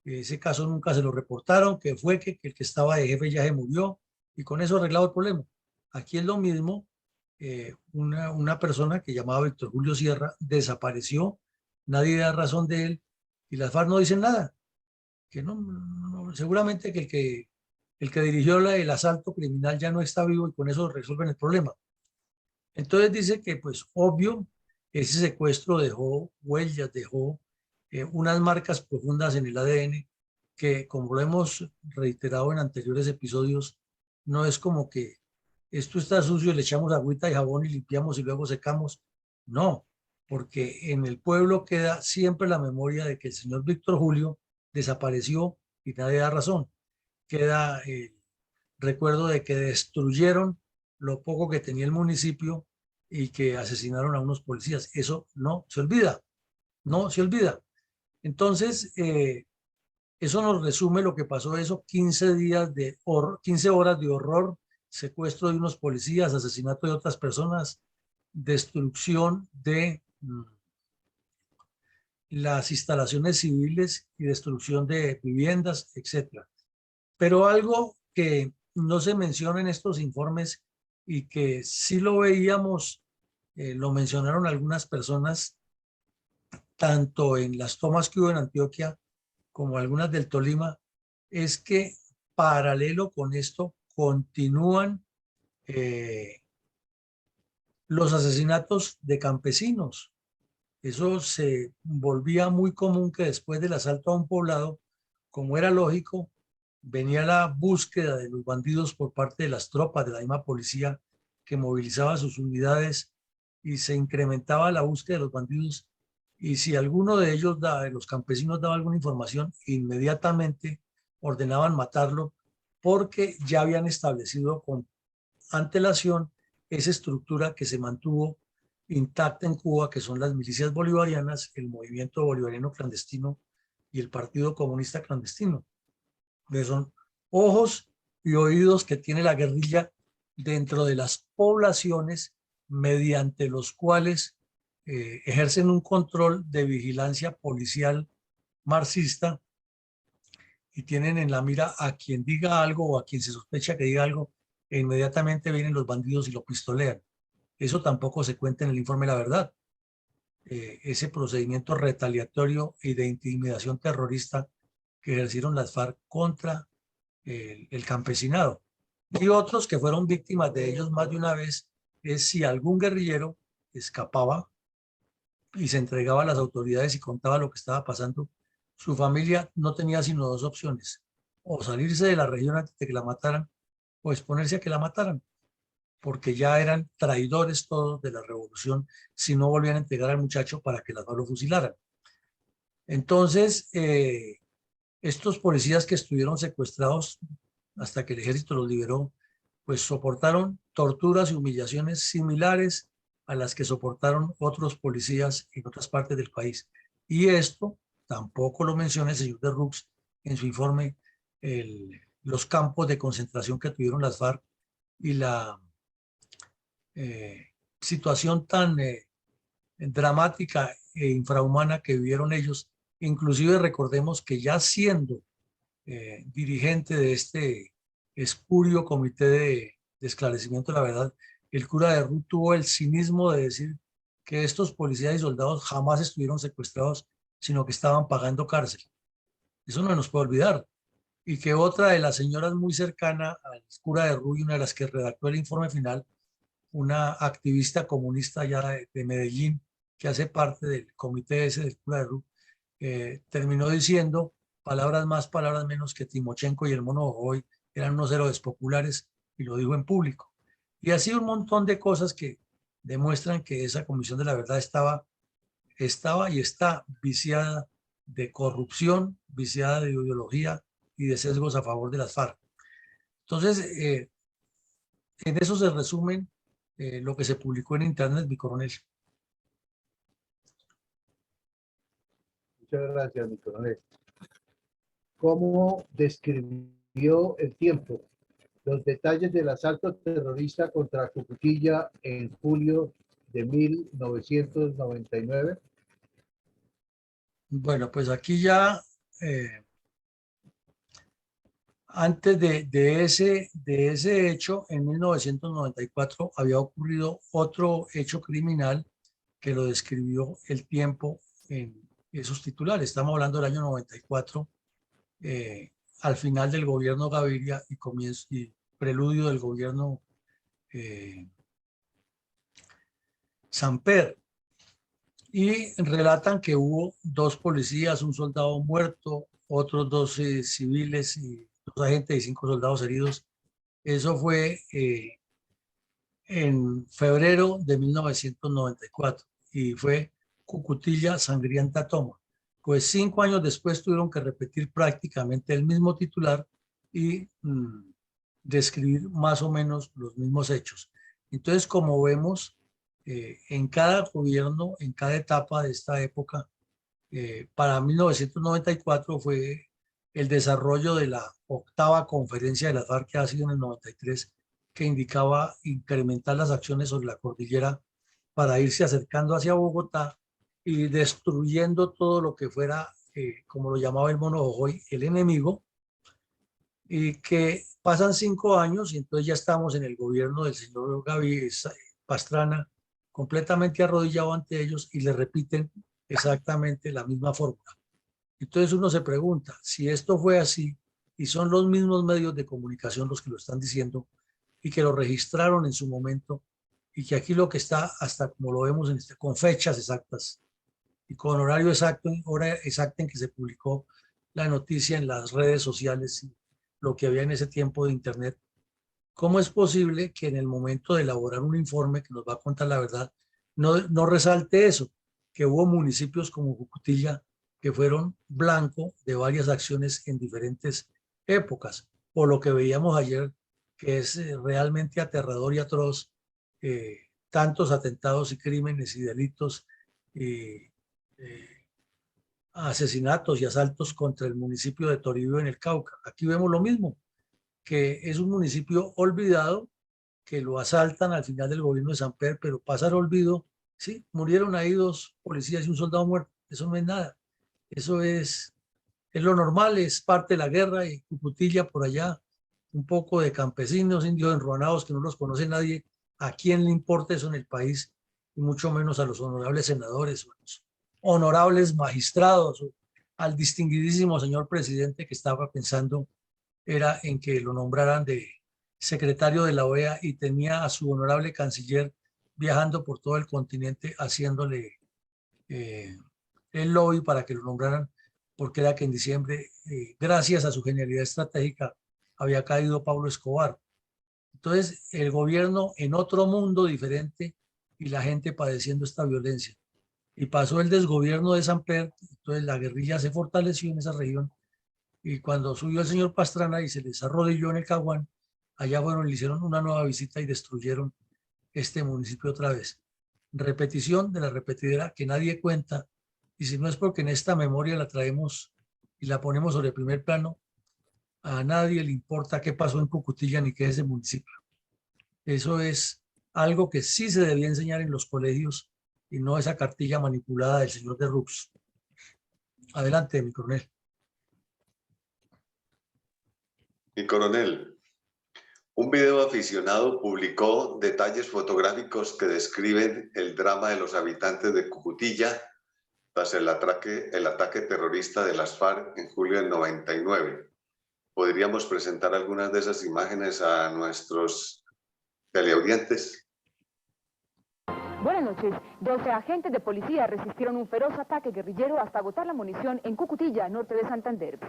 ese caso nunca se lo reportaron, que fue que el que estaba de jefe ya se murió, y con eso arreglado el problema. Aquí es lo mismo. Una persona que llamaba Víctor Julio Sierra desapareció, nadie da razón de él y las FARC no dicen nada, que seguramente que el que dirigió el asalto criminal ya no está vivo y con eso resuelven el problema. Entonces dice que pues obvio ese secuestro dejó huellas, dejó unas marcas profundas en el ADN que, como lo hemos reiterado en anteriores episodios, no es como que esto está sucio y le echamos agüita y jabón y limpiamos y luego secamos. No, porque en el pueblo queda siempre la memoria de que el señor Víctor Julio desapareció y nadie da razón. Queda el recuerdo de que destruyeron lo poco que tenía el municipio y que asesinaron a unos policías. Eso no se olvida, no se olvida. Entonces, eso nos resume lo que pasó esos 15 días de 15 horas de horror, secuestro de unos policías, asesinato de otras personas, destrucción de las instalaciones civiles y destrucción de viviendas, etc. Pero algo que no se menciona en estos informes y que sí lo veíamos, lo mencionaron algunas personas, tanto en las tomas que hubo en Antioquia como algunas del Tolima, es que paralelo con esto continúan los asesinatos de campesinos. Eso se volvía muy común, que después del asalto a un poblado, como era lógico, venía la búsqueda de los bandidos por parte de las tropas de la misma policía, que movilizaba sus unidades y se incrementaba la búsqueda de los bandidos. Y si alguno de ellos, de los campesinos, daba alguna información, inmediatamente ordenaban matarlo, porque ya habían establecido con antelación esa estructura que se mantuvo intacta en Cuba, que son las milicias bolivarianas, el movimiento bolivariano clandestino y el Partido Comunista Clandestino, que son ojos y oídos que tiene la guerrilla dentro de las poblaciones, mediante los cuales ejercen un control de vigilancia policial marxista y tienen en la mira a quien diga algo o a quien se sospecha que diga algo, e inmediatamente vienen los bandidos y lo pistolean. Eso tampoco se cuenta en el informe La Verdad. Ese procedimiento retaliatorio y de intimidación terrorista que ejercieron las FARC contra el campesinado. Y otros que fueron víctimas de ellos más de una vez, es si algún guerrillero escapaba y se entregaba a las autoridades y contaba lo que estaba pasando, su familia no tenía sino 2 opciones: o salirse de la región antes de que la mataran, o exponerse a que la mataran, porque ya eran traidores todos de la revolución si no volvían a entregar al muchacho para que las FARC lo fusilaran. Entonces, estos policías que estuvieron secuestrados hasta que el ejército los liberó, pues soportaron torturas y humillaciones similares a las que soportaron otros policías en otras partes del país. Y esto tampoco lo menciona el señor de Rux en su informe, los campos de concentración que tuvieron las FARC y la situación tan dramática e infrahumana que vivieron ellos. Inclusive recordemos que ya siendo dirigente de este espurio comité de esclarecimiento de la verdad, el cura de Rux tuvo el cinismo de decir que estos policías y soldados jamás estuvieron secuestrados, sino que estaban pagando cárcel. Eso no nos puede olvidar. Y que otra de las señoras muy cercana al cura de Rux, una de las que redactó el informe final, una activista comunista ya de Medellín, que hace parte del comité ese del cura de Rux, terminó diciendo palabras más, palabras menos, que Timochenko y el Mono Jojoy eran unos héroes populares, y lo dijo en público. Y así un montón de cosas que demuestran que esa Comisión de la Verdad estaba y está viciada de corrupción, viciada de ideología y de sesgos a favor de las FARC. Entonces, en eso se resumen lo que se publicó en internet, mi coronel. Muchas gracias, mi coronel. ¿Cómo describió el tiempo los detalles del asalto terrorista contra Cucutilla en julio de 1999? Bueno, pues aquí ya, antes de ese hecho, en 1994, había ocurrido otro hecho criminal que lo describió el tiempo en esos titulares. Estamos hablando del año 94, al final del gobierno Gaviria y comienzo y preludio del gobierno Samper. Y relatan que hubo 2 policías, un soldado muerto, otros 12 civiles y 2 agentes y 5 soldados heridos. Eso fue en febrero de 1994 y fue Cucutilla Sangrienta Toma. Pues 5 años después tuvieron que repetir prácticamente el mismo titular y describir más o menos los mismos hechos. Entonces, como vemos, en cada gobierno, en cada etapa de esta época, para 1994 fue el desarrollo de la 8ª conferencia de las FARC, que ha sido en el 93, que indicaba incrementar las acciones sobre la cordillera para irse acercando hacia Bogotá y destruyendo todo lo que fuera, como lo llamaba el Mono Jojoy, el enemigo, y que pasan 5 años y entonces ya estamos en el gobierno del señor Gaby Pastrana, completamente arrodillado ante ellos, y le repiten exactamente la misma fórmula. Entonces uno se pregunta, si esto fue así y son los mismos medios de comunicación los que lo están diciendo y que lo registraron en su momento, y que aquí lo que está, hasta como lo vemos con fechas exactas y con horario exacto, hora exacta en que se publicó la noticia en las redes sociales, y lo que había en ese tiempo de internet, ¿cómo es posible que en el momento de elaborar un informe que nos va a contar la verdad, no resalte eso? Que hubo municipios como Cucutilla que fueron blanco de varias acciones en diferentes épocas, por lo que veíamos ayer, que es realmente aterrador y atroz, tantos atentados y crímenes y delitos y asesinatos y asaltos contra el municipio de Toribio en el Cauca. Aquí vemos lo mismo, que es un municipio olvidado, que lo asaltan al final del gobierno de Samper, pero pasa al olvido. Sí, murieron ahí 2 policías y un soldado muerto. Eso no es nada. Eso es lo normal, es parte de la guerra. Y Cucutilla por allá, un poco de campesinos, indios enruanados que no los conoce nadie. ¿A quién le importa eso en el país? Y mucho menos a los honorables senadores, o a los honorables magistrados, o al distinguidísimo señor presidente, que estaba pensando era en que lo nombraran de secretario de la OEA, y tenía a su honorable canciller viajando por todo el continente haciéndole el lobby para que lo nombraran, porque era que en diciembre, gracias a su genialidad estratégica, había caído Pablo Escobar. Entonces, el gobierno en otro mundo diferente y la gente padeciendo esta violencia. Y pasó el desgobierno de Samper, entonces la guerrilla se fortaleció en esa región, y cuando subió el señor Pastrana y se les arrodilló en el Caguán, allá fueron, le hicieron una nueva visita y destruyeron este municipio otra vez. repetición de la repetidera que nadie cuenta, y si no es porque en esta memoria la traemos y la ponemos sobre el primer plano, a nadie le importa qué pasó en Cucutilla ni qué es ese municipio. Eso es algo que sí se debía enseñar en los colegios y no esa cartilla manipulada del señor de Rux. Adelante, mi coronel. Mi coronel, un video aficionado publicó detalles fotográficos que describen el drama de los habitantes de Cucutilla tras el ataque terrorista de las FARC en julio del 99. ¿Podríamos presentar algunas de esas imágenes a nuestros teleaudientes? Buenas noches. 12 agentes de policía resistieron un feroz ataque guerrillero hasta agotar la munición en Cucutilla, norte de Santander.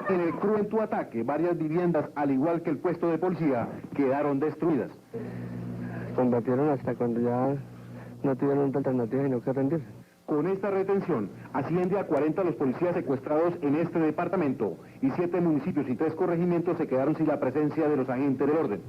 En el cruento ataque, varias viviendas, al igual que el puesto de policía, quedaron destruidas. Combatieron hasta cuando ya no tuvieron otra alternativa sino que rendirse. Con esta retención, asciende a 40 los policías secuestrados en este departamento y 7 municipios y 3 corregimientos se quedaron sin la presencia de los agentes del orden.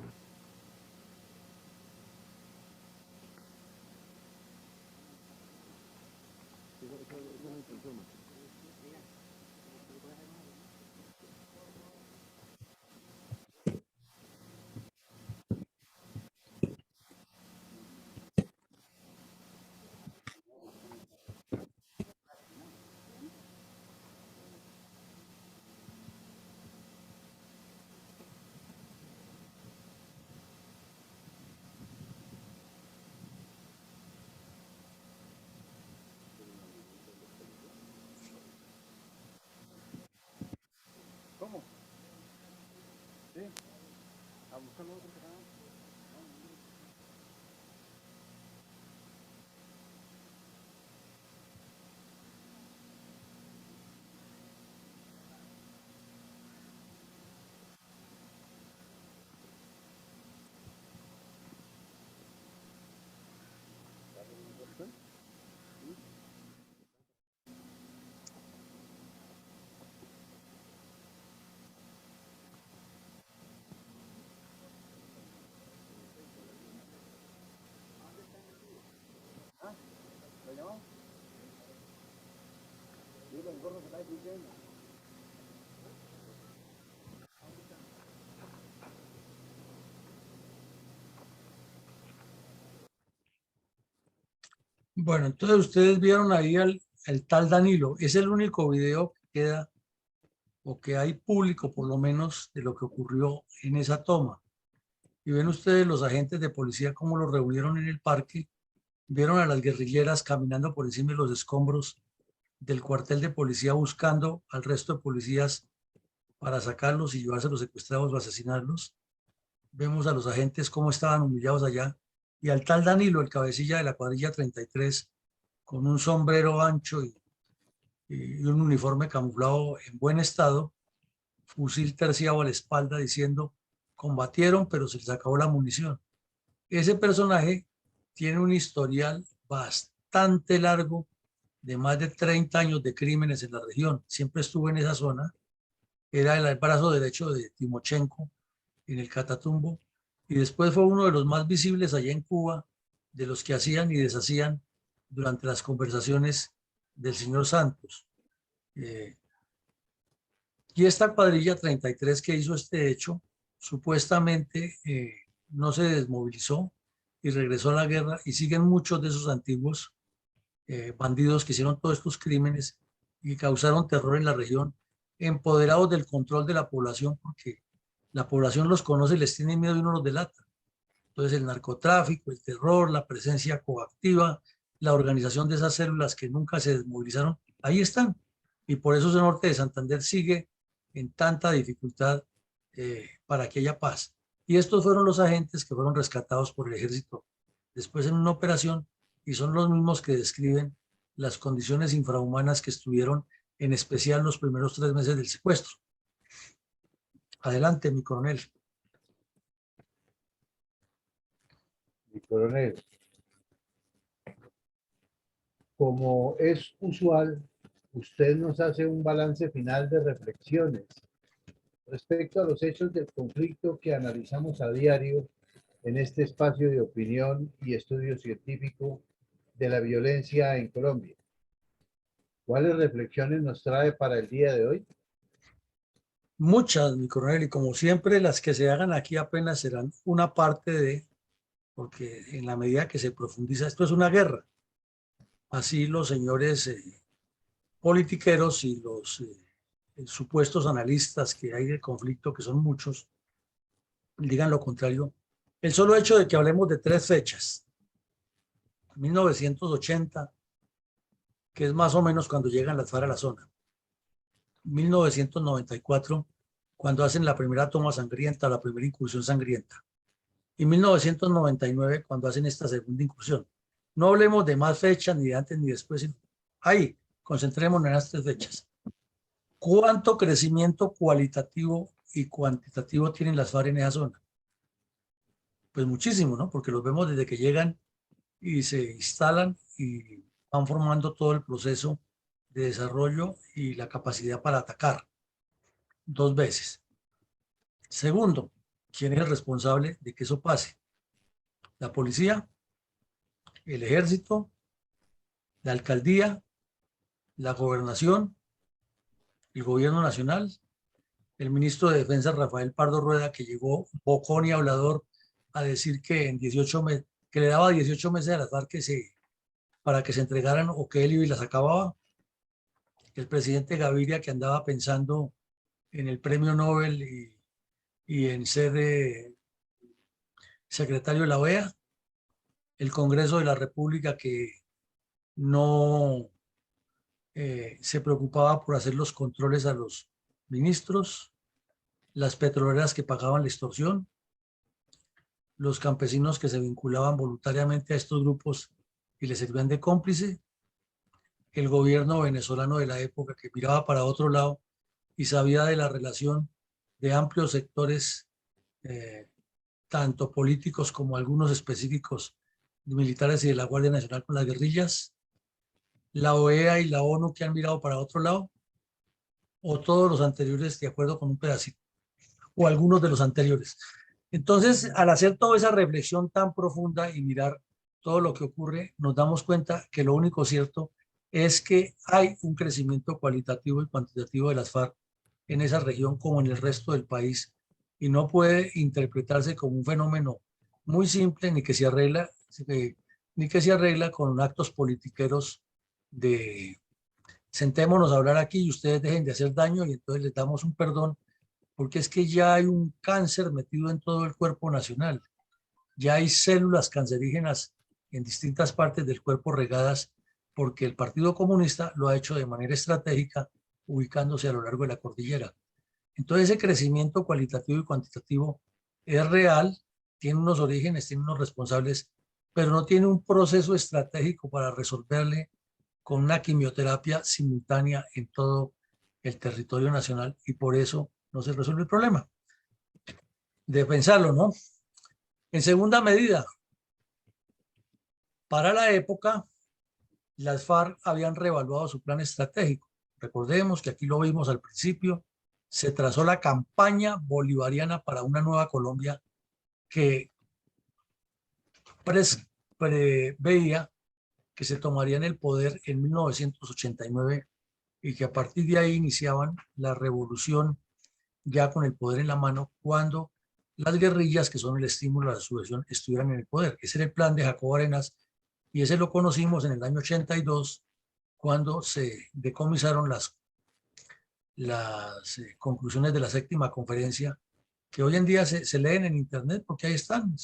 Bueno, entonces ustedes vieron ahí el tal Danilo. Es el único video que queda o que hay público, por lo menos, de lo que ocurrió en esa toma. Y ven ustedes los agentes de policía cómo los reunieron en el parque. Vieron a las guerrilleras caminando por encima de los escombros del cuartel de policía buscando al resto de policías para sacarlos y llevarse a los secuestrados o asesinarlos. Vemos a los agentes cómo estaban humillados allá y al tal Danilo, el cabecilla de la cuadrilla 33, con un sombrero ancho y un uniforme camuflado en buen estado, fusil terciado a la espalda diciendo combatieron pero se les acabó la munición. Ese personaje tiene un historial bastante largo de más de 30 años de crímenes en la región. Siempre estuvo en esa zona. Era el brazo derecho de Timochenko en el Catatumbo y después fue uno de los más visibles allá en Cuba, de los que hacían y deshacían durante las conversaciones del señor Santos. Y esta cuadrilla 33 que hizo este hecho, supuestamente no se desmovilizó y regresó a la guerra y siguen muchos de esos antiguos bandidos que hicieron todos estos crímenes y causaron terror en la región, empoderados del control de la población porque la población los conoce, les tiene miedo y uno los delata. Entonces el narcotráfico, el terror, la presencia coactiva, la organización de esas células que nunca se desmovilizaron, ahí están. Y por eso el norte de Santander sigue en tanta dificultad para que haya paz. Y estos fueron los agentes que fueron rescatados por el ejército después en una operación y son los mismos que describen las condiciones infrahumanas que estuvieron en especial los primeros 3 meses del secuestro. Adelante, mi coronel. Mi coronel, como es usual usted nos hace un balance final de reflexiones respecto a los hechos del conflicto que analizamos a diario en este espacio de opinión y estudio científico de la violencia en Colombia. ¿Cuáles reflexiones nos trae para el día de hoy? Muchas, mi coronel, y como siempre, las que se hagan aquí apenas serán una parte de, porque en la medida que se profundiza, esto es una guerra. Así los señores politiqueros y los supuestos analistas que hay del conflicto, que son muchos, digan lo contrario. El solo hecho de que hablemos de 3 fechas, 1980, que es más o menos cuando llegan las FARC a la zona, 1994, cuando hacen la primera toma sangrienta, la primera incursión sangrienta, y 1999, cuando hacen esta segunda incursión. No hablemos de más fechas, ni de antes ni después, sino ahí, concentrémonos en las 3 fechas. ¿Cuánto crecimiento cualitativo y cuantitativo tienen las FARC en esa zona? Pues muchísimo, ¿no? Porque los vemos desde que llegan y se instalan y van formando todo el proceso de desarrollo y la capacidad para atacar 2 veces. Segundo, ¿quién es el responsable de que eso pase? La policía, el ejército, la alcaldía, la gobernación, el gobierno nacional, el ministro de Defensa Rafael Pardo Rueda, que llegó bocón y hablador a decir que en 18 meses, que le daba 18 meses a las FARC para que se entregaran o que él iba y las acababa. El presidente Gaviria, que andaba pensando en el premio Nobel y en ser secretario de la OEA, el Congreso de la República, que no se preocupaba por hacer los controles a los ministros, las petroleras que pagaban la extorsión, los campesinos que se vinculaban voluntariamente a estos grupos y les servían de cómplice, el gobierno venezolano de la época que miraba para otro lado y sabía de la relación de amplios sectores, tanto políticos como algunos específicos militares y de la Guardia Nacional con las guerrillas, la OEA y la ONU que han mirado para otro lado, o todos los anteriores de acuerdo con un pedacito, o algunos de los anteriores. Entonces, al hacer toda esa reflexión tan profunda y mirar todo lo que ocurre, nos damos cuenta que lo único cierto es que hay un crecimiento cualitativo y cuantitativo de las FARC en esa región como en el resto del país, y no puede interpretarse como un fenómeno muy simple ni que se arregla con actos politiqueros de sentémonos a hablar aquí y ustedes dejen de hacer daño y entonces les damos un perdón, porque es que ya hay un cáncer metido en todo el cuerpo nacional, ya hay células cancerígenas en distintas partes del cuerpo regadas, porque el Partido Comunista lo ha hecho de manera estratégica, ubicándose a lo largo de la cordillera. Entonces ese crecimiento cualitativo y cuantitativo es real, tiene unos orígenes, tiene unos responsables, pero no tiene un proceso estratégico para resolverle con una quimioterapia simultánea en todo el territorio nacional, y por eso no se resuelve el problema. De pensarlo, ¿no? En segunda medida, para la época, las FARC habían reevaluado su plan estratégico. Recordemos que aquí lo vimos al principio, se trazó la campaña bolivariana para una nueva Colombia que preveía que se tomarían el poder en 1989 y que a partir de ahí iniciaban la revolución ya con el poder en la mano cuando las guerrillas, que son el estímulo a la subversión, estuvieran en el poder. Ese era el plan de Jacobo Arenas y ese lo conocimos en el año 82 cuando se decomisaron las conclusiones de la 7ª conferencia, que hoy en día se leen en internet porque ahí están.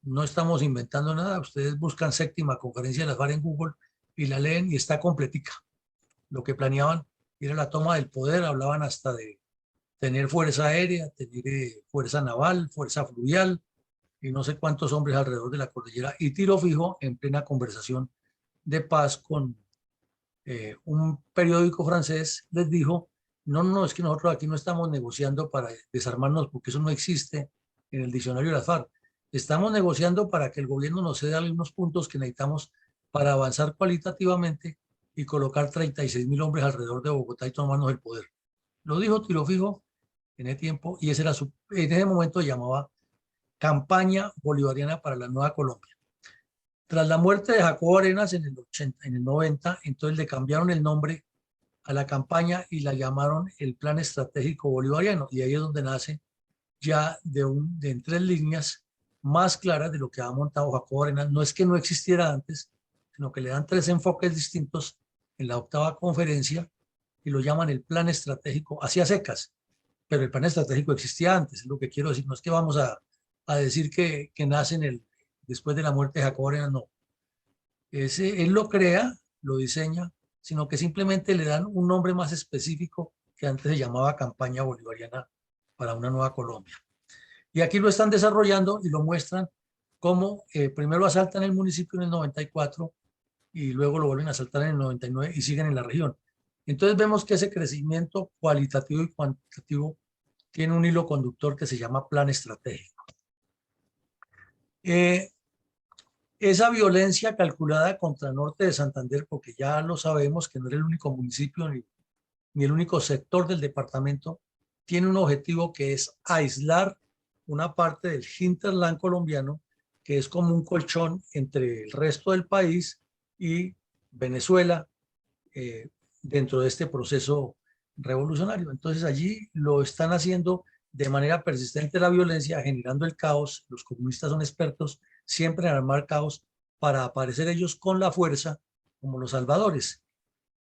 No estamos inventando nada. Ustedes buscan 7ª conferencia de las FARC en Google y la leen y está completica. Lo que planeaban era la toma del poder, hablaban hasta de tener fuerza aérea, tener fuerza naval, fuerza fluvial y no sé cuántos hombres alrededor de la cordillera y tiro fijo en plena conversación de paz con un periódico francés. Les dijo, no, es que nosotros aquí no estamos negociando para desarmarnos porque eso no existe en el diccionario de las FARC. Estamos negociando para que el gobierno nos ceda algunos puntos que necesitamos para avanzar cualitativamente y colocar 36.000 hombres alrededor de Bogotá y tomarnos el poder. Lo dijo Tiro Fijo en ese tiempo y ese era en ese momento se llamaba Campaña Bolivariana para la Nueva Colombia. Tras la muerte de Jacobo Arenas en el 90, entonces le cambiaron el nombre a la campaña y la llamaron el Plan Estratégico Bolivariano, y ahí es donde nace ya en 3 líneas más claras de lo que ha montado Jacobo Arenas. No es que no existiera antes, sino que le dan 3 enfoques distintos en la 8ª conferencia y lo llaman el Plan Estratégico hacia secas, pero el Plan Estratégico existía antes, es lo que quiero decir. No es que vamos a decir que nace después de la muerte de Jacobo Arenas, no. Él lo crea, lo diseña, sino que simplemente le dan un nombre más específico que antes se llamaba Campaña Bolivariana para una Nueva Colombia. Y aquí lo están desarrollando y lo muestran cómo primero asaltan el municipio en el 94 y luego lo vuelven a asaltar en el 99 y siguen en la región. Entonces vemos que ese crecimiento cualitativo y cuantitativo tiene un hilo conductor que se llama plan estratégico. Esa violencia calculada contra el norte de Santander, porque ya lo sabemos que no era el único municipio ni el único sector del departamento, tiene un objetivo que es aislar una parte del hinterland colombiano, que es como un colchón entre el resto del país y Venezuela dentro de este proceso revolucionario. Entonces allí lo están haciendo de manera persistente la violencia, generando el caos. Los comunistas son expertos siempre en armar caos para aparecer ellos con la fuerza como los salvadores.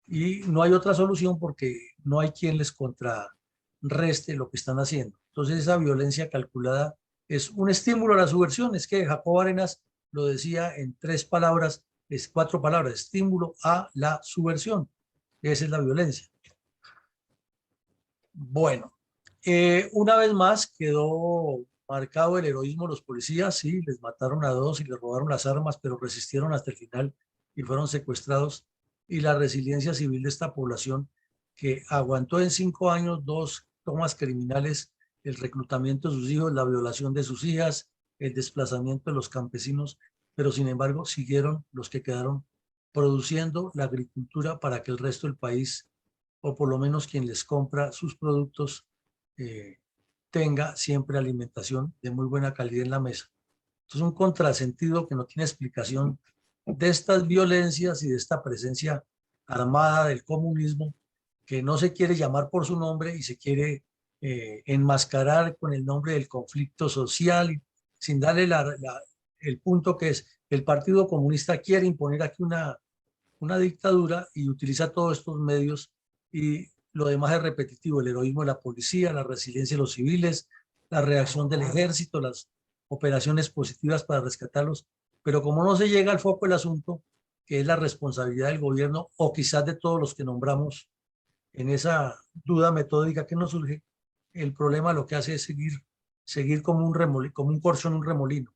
Y no hay otra solución porque no hay quien les contrarreste lo que están haciendo. Entonces esa violencia calculada es un estímulo a la subversión. Es que Jacobo Arenas lo decía en 4 palabras, estímulo a la subversión. Esa es la violencia. Bueno, una vez más quedó marcado el heroísmo de los policías. Sí, les mataron a 2 y les robaron las armas, pero resistieron hasta el final y fueron secuestrados. Y la resiliencia civil de esta población, que aguantó en 5 años 2 tomas criminales, el reclutamiento de sus hijos, la violación de sus hijas, el desplazamiento de los campesinos, pero sin embargo siguieron los que quedaron produciendo la agricultura para que el resto del país, o por lo menos quien les compra sus productos, tenga siempre alimentación de muy buena calidad en la mesa. Esto es un contrasentido que no tiene explicación de estas violencias y de esta presencia armada del comunismo, que no se quiere llamar por su nombre y se quiere enmascarar con el nombre del conflicto social, sin darle el punto que es: el Partido Comunista quiere imponer aquí una dictadura y utiliza todos estos medios, y lo demás es repetitivo: el heroísmo de la policía, la resiliencia de los civiles, la reacción del ejército, las operaciones positivas para rescatarlos. Pero como no se llega al foco del asunto, que es la responsabilidad del gobierno o quizás de todos los que nombramos en esa duda metódica que nos surge, el problema lo que hace es seguir como un corcho en un remolino.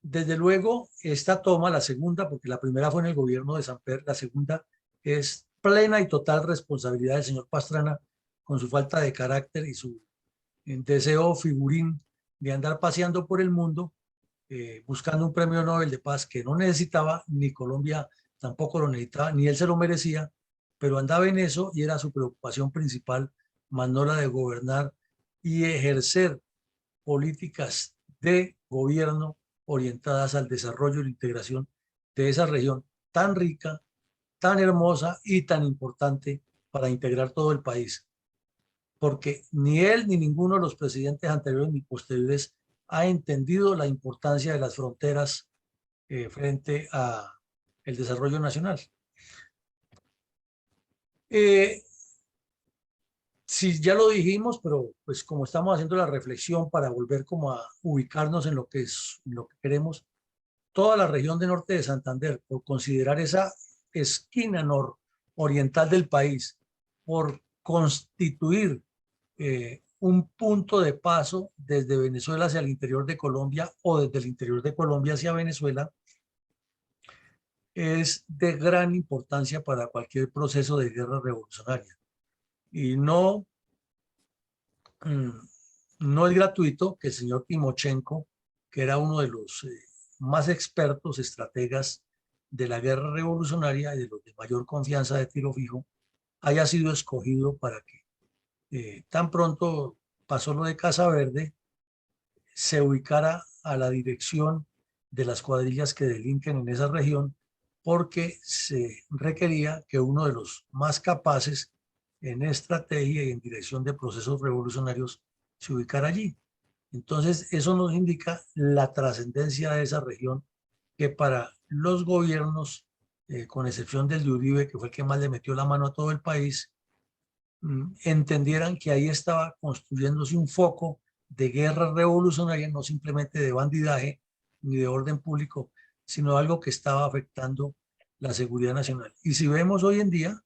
Desde luego, esta toma, la segunda, porque la primera fue en el gobierno de Samper, la segunda es plena y total responsabilidad del señor Pastrana, con su falta de carácter y su deseo figurín de andar paseando por el mundo buscando un premio Nobel de Paz que no necesitaba, ni Colombia tampoco lo necesitaba, ni él se lo merecía, pero andaba en eso y era su preocupación principal, más no la de gobernar y ejercer políticas de gobierno orientadas al desarrollo y la integración de esa región tan rica, tan hermosa y tan importante para integrar todo el país. Porque ni él ni ninguno de los presidentes anteriores ni posteriores ha entendido la importancia de las fronteras frente a el desarrollo nacional. Sí, ya lo dijimos, pero pues como estamos haciendo la reflexión para volver como a ubicarnos en lo que queremos, toda la región de norte de Santander, por considerar esa esquina nororiental del país, por constituir un punto de paso desde Venezuela hacia el interior de Colombia o desde el interior de Colombia hacia Venezuela, es de gran importancia para cualquier proceso de guerra revolucionaria. Y no es gratuito que el señor Timochenko, que era uno de los más expertos estrategas de la guerra revolucionaria y de los de mayor confianza de tiro fijo haya sido escogido para que tan pronto pasó lo de Casa Verde, se ubicara a la dirección de las cuadrillas que delinquen en esa región, porque se requería que uno de los más capaces en estrategia y en dirección de procesos revolucionarios se ubicara allí. Entonces, eso nos indica la trascendencia de esa región, que para los gobiernos, con excepción del de Uribe, que fue el que más le metió la mano a todo el país, entendieran que ahí estaba construyéndose un foco de guerra revolucionaria, no simplemente de bandidaje ni de orden público, sino algo que estaba afectando la seguridad nacional. Y si vemos hoy en día,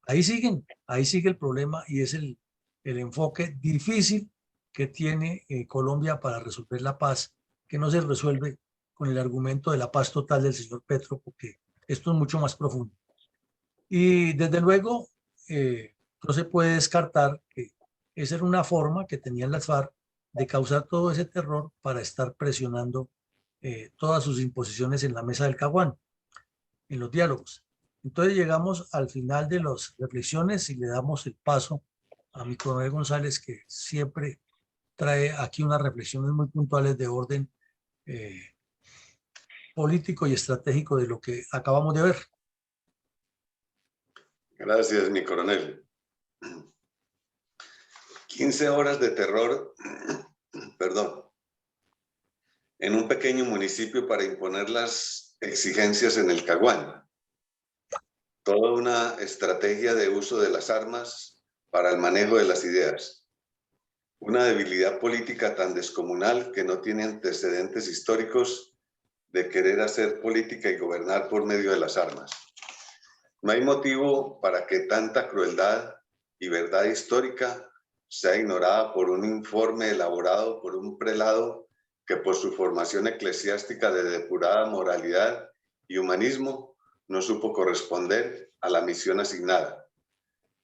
ahí sigue el problema, y es el enfoque difícil que tiene Colombia para resolver la paz, que no se resuelve con el argumento de la paz total del señor Petro, porque esto es mucho más profundo. Y desde luego, no se puede descartar que esa era una forma que tenían las FARC de causar todo ese terror para estar presionando todas sus imposiciones en la mesa del Caguán, en los diálogos. Entonces llegamos al final de las reflexiones y le damos el paso a mi coronel González, que siempre trae aquí unas reflexiones muy puntuales de orden político y estratégico de lo que acabamos de ver. Gracias, mi coronel. 15 horas de terror, perdón, en un pequeño municipio para imponer las exigencias en el Caguán. Toda una estrategia de uso de las armas para el manejo de las ideas. Una debilidad política tan descomunal que no tiene antecedentes históricos de querer hacer política y gobernar por medio de las armas. No hay motivo para que tanta crueldad y verdad histórica sea ignorada por un informe elaborado por un prelado que por su formación eclesiástica de depurada moralidad y humanismo no supo corresponder a la misión asignada.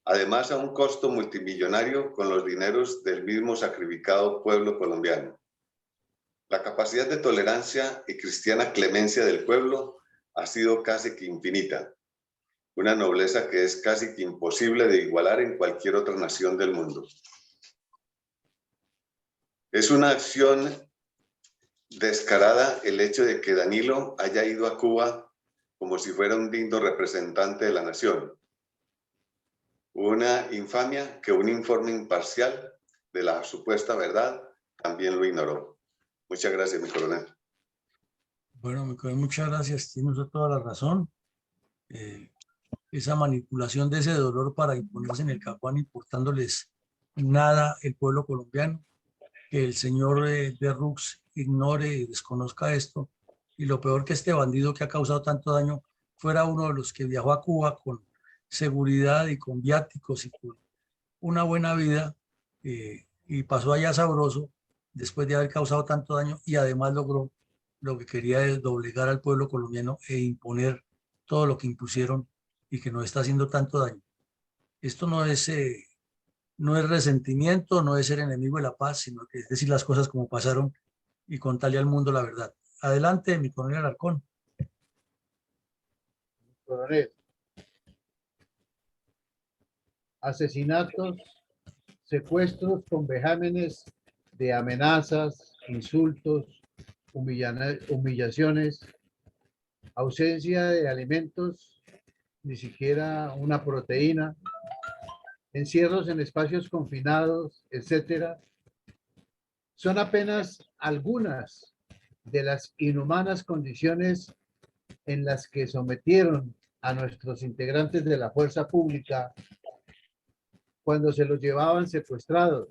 Además, a un costo multimillonario con los dineros del mismo sacrificado pueblo colombiano. La capacidad de tolerancia y cristiana clemencia del pueblo ha sido casi que infinita. Una nobleza que es casi que imposible de igualar en cualquier otra nación del mundo. Es una acción descarada el hecho de que Danilo haya ido a Cuba como si fuera un digno representante de la nación. Una infamia que un informe imparcial de la supuesta verdad también lo ignoró. Muchas gracias, mi coronel. Bueno, mi coronel, muchas gracias. Tiene usted toda la razón. Esa manipulación de ese dolor para imponerse en el Caguán, importándoles nada el pueblo colombiano, que el señor de Rux ignore y desconozca esto, y lo peor, que este bandido que ha causado tanto daño fuera uno de los que viajó a Cuba con seguridad y con viáticos y con una buena vida, y pasó allá sabroso después de haber causado tanto daño, y además logró lo que quería, es doblegar al pueblo colombiano e imponer todo lo que impusieron y que nos está haciendo tanto daño. Esto no es resentimiento, no es ser enemigo de la paz, sino que es decir las cosas como pasaron y contarle al mundo la verdad. Adelante, mi coronel Alarcón. Coronel. Asesinatos, secuestros con vejámenes de amenazas, insultos, humillaciones, ausencia de alimentos, ni siquiera una proteína, encierros en espacios confinados, etcétera, son apenas algunas de las inhumanas condiciones en las que sometieron a nuestros integrantes de la fuerza pública cuando se los llevaban secuestrados.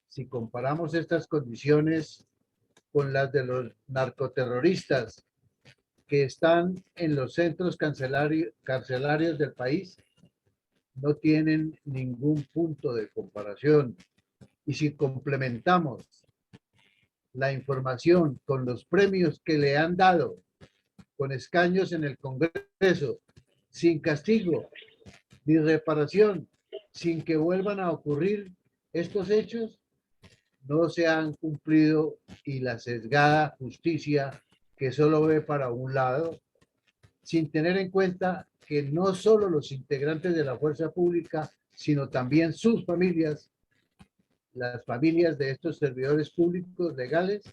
Si comparamos estas condiciones con las de los narcoterroristas que están en los centros carcelarios del país, no tienen ningún punto de comparación. Y si complementamos la información con los premios que le han dado, con escaños en el Congreso, sin castigo ni reparación, sin que vuelvan a ocurrir estos hechos, no se han cumplido, y la sesgada justicia, que solo ve para un lado, sin tener en cuenta que no solo los integrantes de la fuerza pública, sino también sus familias, las familias de estos servidores públicos legales,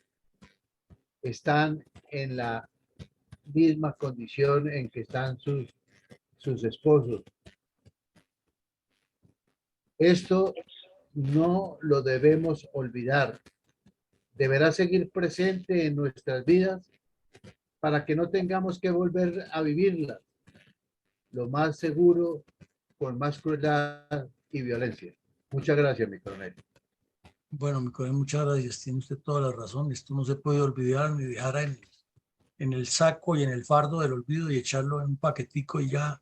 están en la misma condición en que están sus esposos. Esto no lo debemos olvidar. Deberá seguir presente en nuestras vidas para que no tengamos que volver a vivirla. Lo más seguro, con más crueldad y violencia. Muchas gracias, mi coronel. Bueno, mi coronel, muchas gracias. Tiene usted toda la razón. Esto no se puede olvidar ni dejar en el saco y en el fardo del olvido y echarlo en un paquetico y ya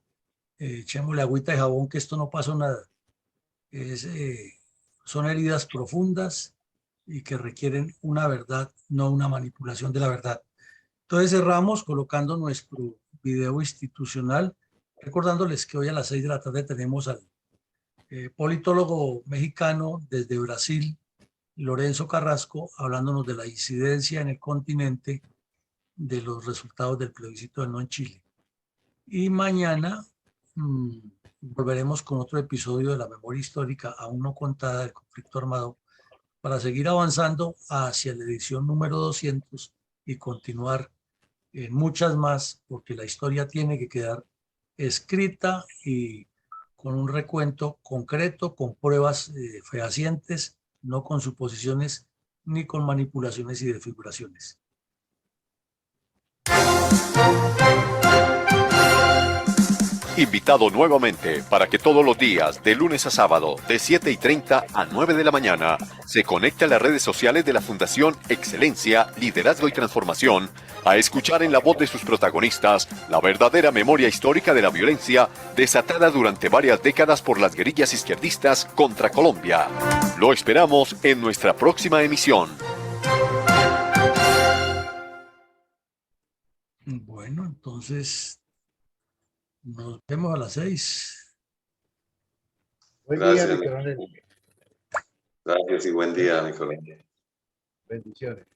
echémosle agüita de jabón, que esto no pasó nada. Son heridas profundas y que requieren una verdad, no una manipulación de la verdad. Entonces cerramos colocando nuestro video institucional, recordándoles que hoy a las 6 de la tarde tenemos al politólogo mexicano desde Brasil, Lorenzo Carrasco, hablándonos de la incidencia en el continente de los resultados del plebiscito del no en Chile. Y mañana volveremos con otro episodio de la memoria histórica aún no contada del conflicto armado para seguir avanzando hacia la edición número 200 y continuar en muchas más, porque la historia tiene que quedar escrita y con un recuento concreto, con pruebas fehacientes, no con suposiciones ni con manipulaciones y desfiguraciones. Invitado nuevamente para que todos los días, de lunes a sábado, de 7:30 a 9 de la mañana, se conecte a las redes sociales de la Fundación Excelencia, Liderazgo y Transformación, a escuchar en la voz de sus protagonistas la verdadera memoria histórica de la violencia desatada durante varias décadas por las guerrillas izquierdistas contra Colombia. Lo esperamos en nuestra próxima emisión. Bueno, entonces nos vemos a las 6. Buen día, Gracias. mi coronel. Gracias y buen día, mi coronel. Bendiciones.